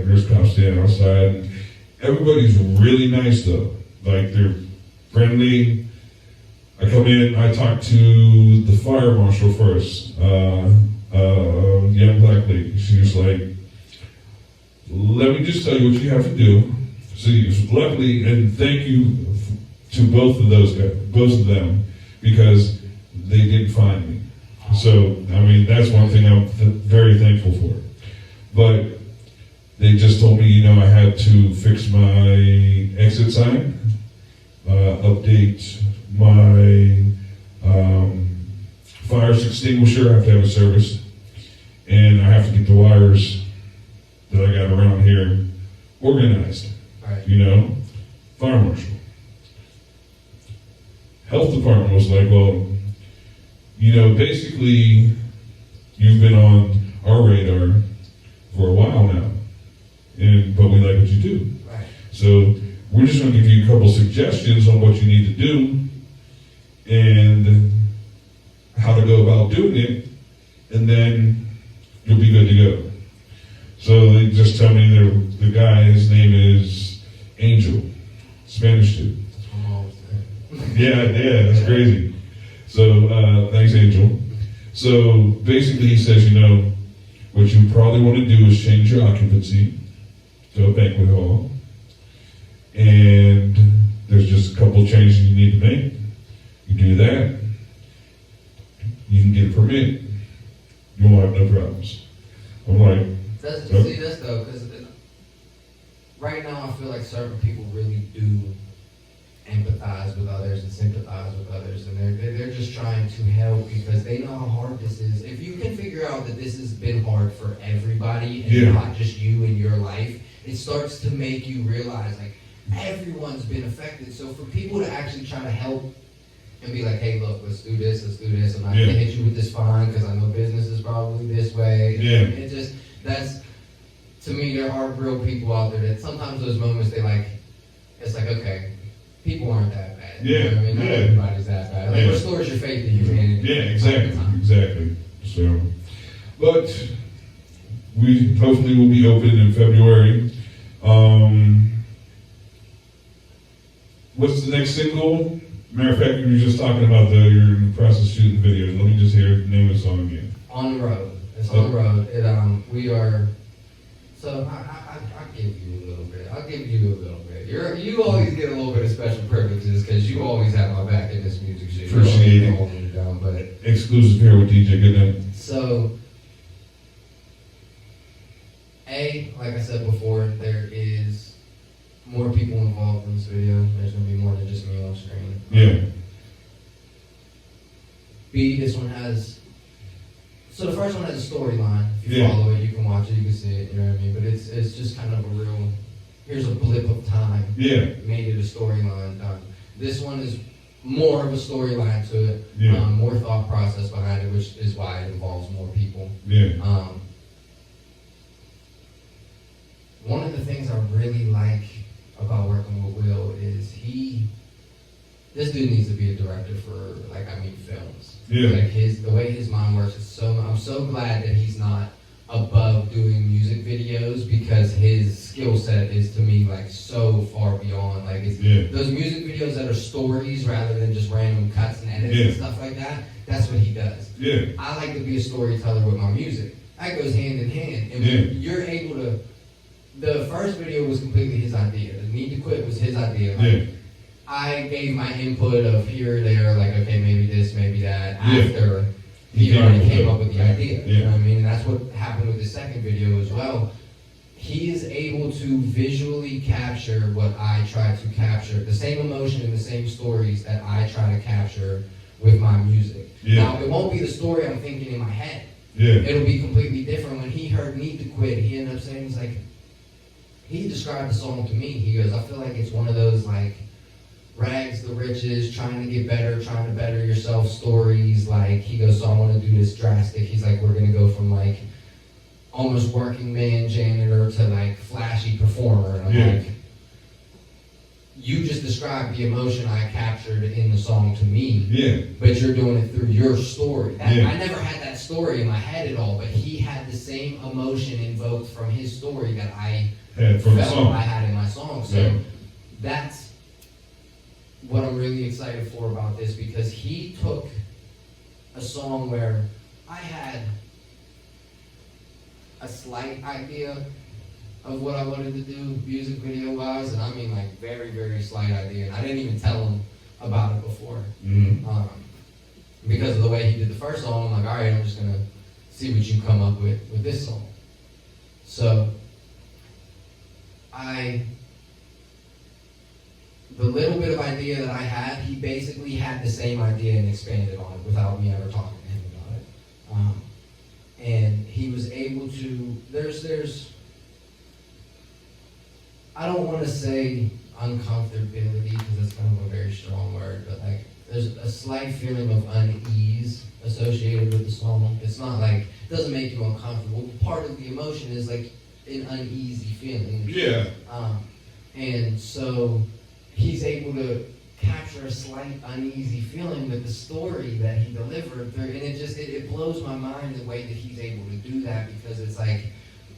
there's cops standing outside. Everybody's really nice though. Like, they're friendly. I come in, I talk to the fire marshal first. Young black lady. She was like, let me just tell you what you have to do. So luckily, and thank you to both of those guys, both of them, because they didn't find me. So, I mean, that's one thing I'm very thankful for. But they just told me, you know, I had to fix my exit sign, update my fire extinguisher. I have to have it serviced, and I have to get the wires that I got around here organized. Right. You know, fire marshal. Health department was like, well, you know, basically, you've been on our radar for a while now, but we like what you do. Right. So we're just going to give you a couple suggestions on what you need to do and how to go about doing it, and then you'll be good to go. So they just tell me the guy, his name is Angel, Spanish dude. Yeah, that's crazy. So, thanks, Angel. So, basically, he says, you know, what you probably want to do is change your occupancy to a banquet hall. And there's just a couple changes you need to make. You do that, you can get a permit. You won't have no problems. I'm like, See this though, because right now I feel like certain people really do empathize with others and sympathize with others, and they're just trying to help because they know how hard this is. If you can figure out that this has been hard for everybody and not just you in your life, it starts to make you realize, like, everyone's been affected. So for people to actually try to help and be like, hey, look, let's do this. I'm not gonna hit you with this fine because I know business is probably this way. It just, to me, there are real people out there that sometimes those moments it's like, okay, people aren't that bad. You know what I mean? Not everybody's that bad. Like, restores your faith in humanity. Yeah, exactly. So, but we hopefully will be open in February. What's the next single? Matter of fact, you were just talking about you're in the process of shooting videos. Let me just hear the name of the song again. On the road. It's on the road. We are. So I'll give you a little bit. You always get a little bit of special privileges because you always have my back in this music shit. Appreciate it. Down, but exclusive here with DJ Goodnight. So, like I said before, there is more people involved in this video. There's gonna be more than just me on screen. Yeah. B, this one has. So the first one has a storyline. If you follow it, you can watch it, you can see it. You know what I mean? But it's just kind of a real. Here's a blip of time. Yeah. Made it a storyline done. This one is more of a storyline to it. Yeah. More thought process behind it, which is why it involves more people. Yeah. One of the things I really like about working with Will is this dude needs to be a director for films. Yeah. The way his mind works is I'm so glad that he's not above doing music videos because his skill set is to me so far beyond those music videos that are stories rather than just random cuts and edits and stuff like that. That's what he does. Yeah. I like to be a storyteller with my music. That goes hand in hand. And you're able to. The first video was completely his idea. The Need to Quit was his idea. I gave my input of here or there, okay, maybe this, maybe that, after he already came up with the idea. You know what I mean? And that's what happened with the second video as well. He is able to visually capture what I try to capture, the same emotion and the same stories that I try to capture with my music. Now, it won't be the story I'm thinking in my head. It'll be completely different. When he heard Need to Quit, he ended up saying, he described the song to me. He goes, I feel like it's one of those rags to riches, trying to get better, trying to better yourself stories. He goes, so I want to do this drastic. He's like, we're going to go from almost working man janitor to flashy performer. And I'm like, you just described the emotion I captured in the song to me, but you're doing it through your story. I never had that story in my head at all, but he had the same emotion invoked from his story that I felt I had in my song. So that's what I'm really excited for about this, because he took a song where I had a slight idea of what I wanted to do music video wise, and I mean very, very slight idea, and I didn't even tell him about it before. Because of the way he did the first song, I'm like, all right, I'm just gonna see what you come up with this song. So the little bit of idea that I had, he basically had the same idea and expanded on it without me ever talking to him about it. And he was able to, there's I don't want to say uncomfortability because that's kind of a very strong word, but there's a slight feeling of unease associated with the song. It's not it doesn't make you uncomfortable. Part of the emotion is an uneasy feeling. And so he's able to capture a slight uneasy feeling with the story that he delivered through, and it blows my mind the way that he's able to do that, because it's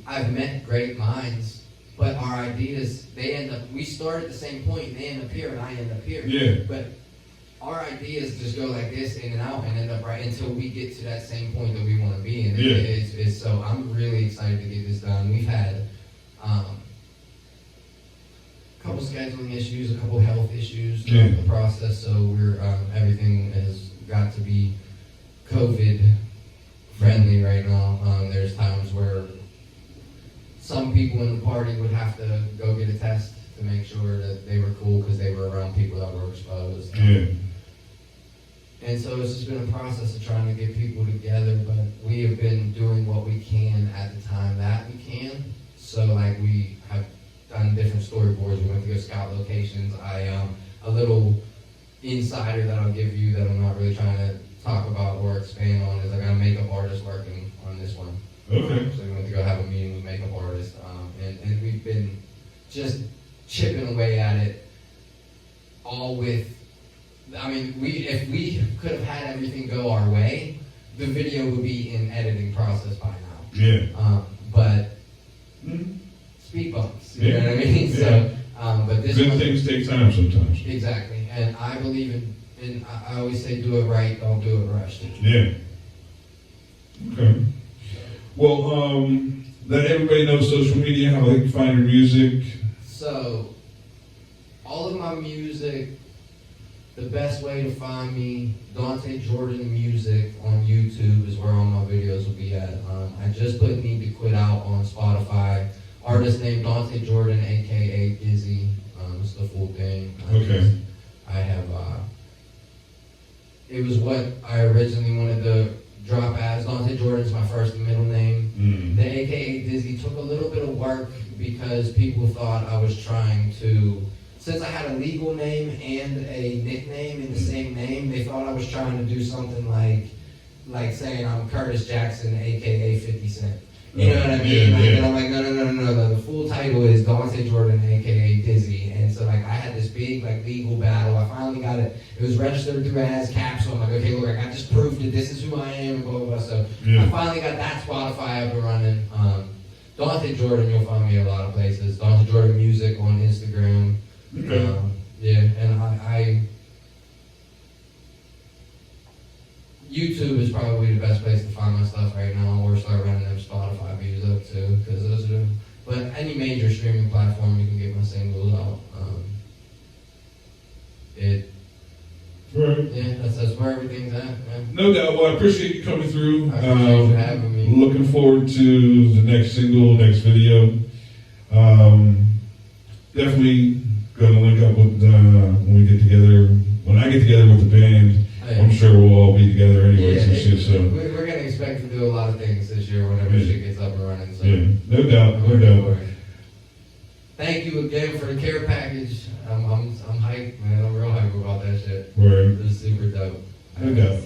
I've met great minds, but our ideas, we start at the same point, and they end up here, and I end up here. But our ideas just go like this, in and out, and end up right until we get to that same point that we want to be in. So I'm really excited to get this done. We've had a couple scheduling issues, a couple health issues throughout the process, so we're everything has got to be COVID friendly right now. There's times where some people in the party would have to go get a test to make sure that they were cool because they were around people that were exposed. And so it's just been a process of trying to get people together, but we have been doing what we can at the time that we can. So we have done different storyboards. We went to go scout locations. A little insider that I'll give you that I'm not really trying to talk about or expand on is I got a makeup artist working on this one. Okay. So we went to go have a meeting with makeup artists, and we've been just chipping away at it, all with, I mean, if we could have had everything go our way, the video would be in editing process by now. Yeah. But speed bumps, you know what I mean? Yeah. So, but this Good one, things take time sometimes. exactly, and I believe in I always say do it right, don't do it rushed. Yeah. Okay. Well, let everybody know social media, how they can find your music. So, all of my music, the best way to find me, Dante Jordan Music on YouTube is where all my videos will be at. I just put Need to Quit out on Spotify. Artist named Dante Jordan, aka Dizzy. It's the full thing. Okay. I have, it was what I originally wanted to drop as. Dante Jordan's my first and middle name. The aka Dizzy took a little bit of work because people thought I was trying to, since I had a legal name and a nickname in the same name, they thought I was trying to do something like saying I'm Curtis Jackson, aka 50 Cent. You know what I mean? Yeah, yeah. And I'm like, no. The full title is Dante Jordan, aka Dizzy. And so like I had this big like legal battle. I finally got it. It was registered through ASCAP, so I'm like, okay, look, I got this proof that this is who I am, and blah blah blah. So I finally got that Spotify up and running. Dante Jordan, you'll find me a lot of places. Dante Jordan Music on Instagram. Okay. Yeah, and I YouTube is probably the best place to find my stuff right now, or start running them Spotify views up too, because those are. But any major streaming platform, you can get my singles out. Right. Yeah, that's where everything's at. Yeah. No doubt. Well, I appreciate you coming through. I appreciate you having me. Looking forward to the next single, next video. Definitely gonna link up with when we get together. When I get together with the band, I'm sure we'll all be together anyways and shit. So we're gonna expect to do a lot of things this year whenever shit gets up and running. So yeah, no doubt, no doubt. Thank you again for the care package. I'm hyped, man. I'm real hyped about that shit. Right. This is super dope. No doubt.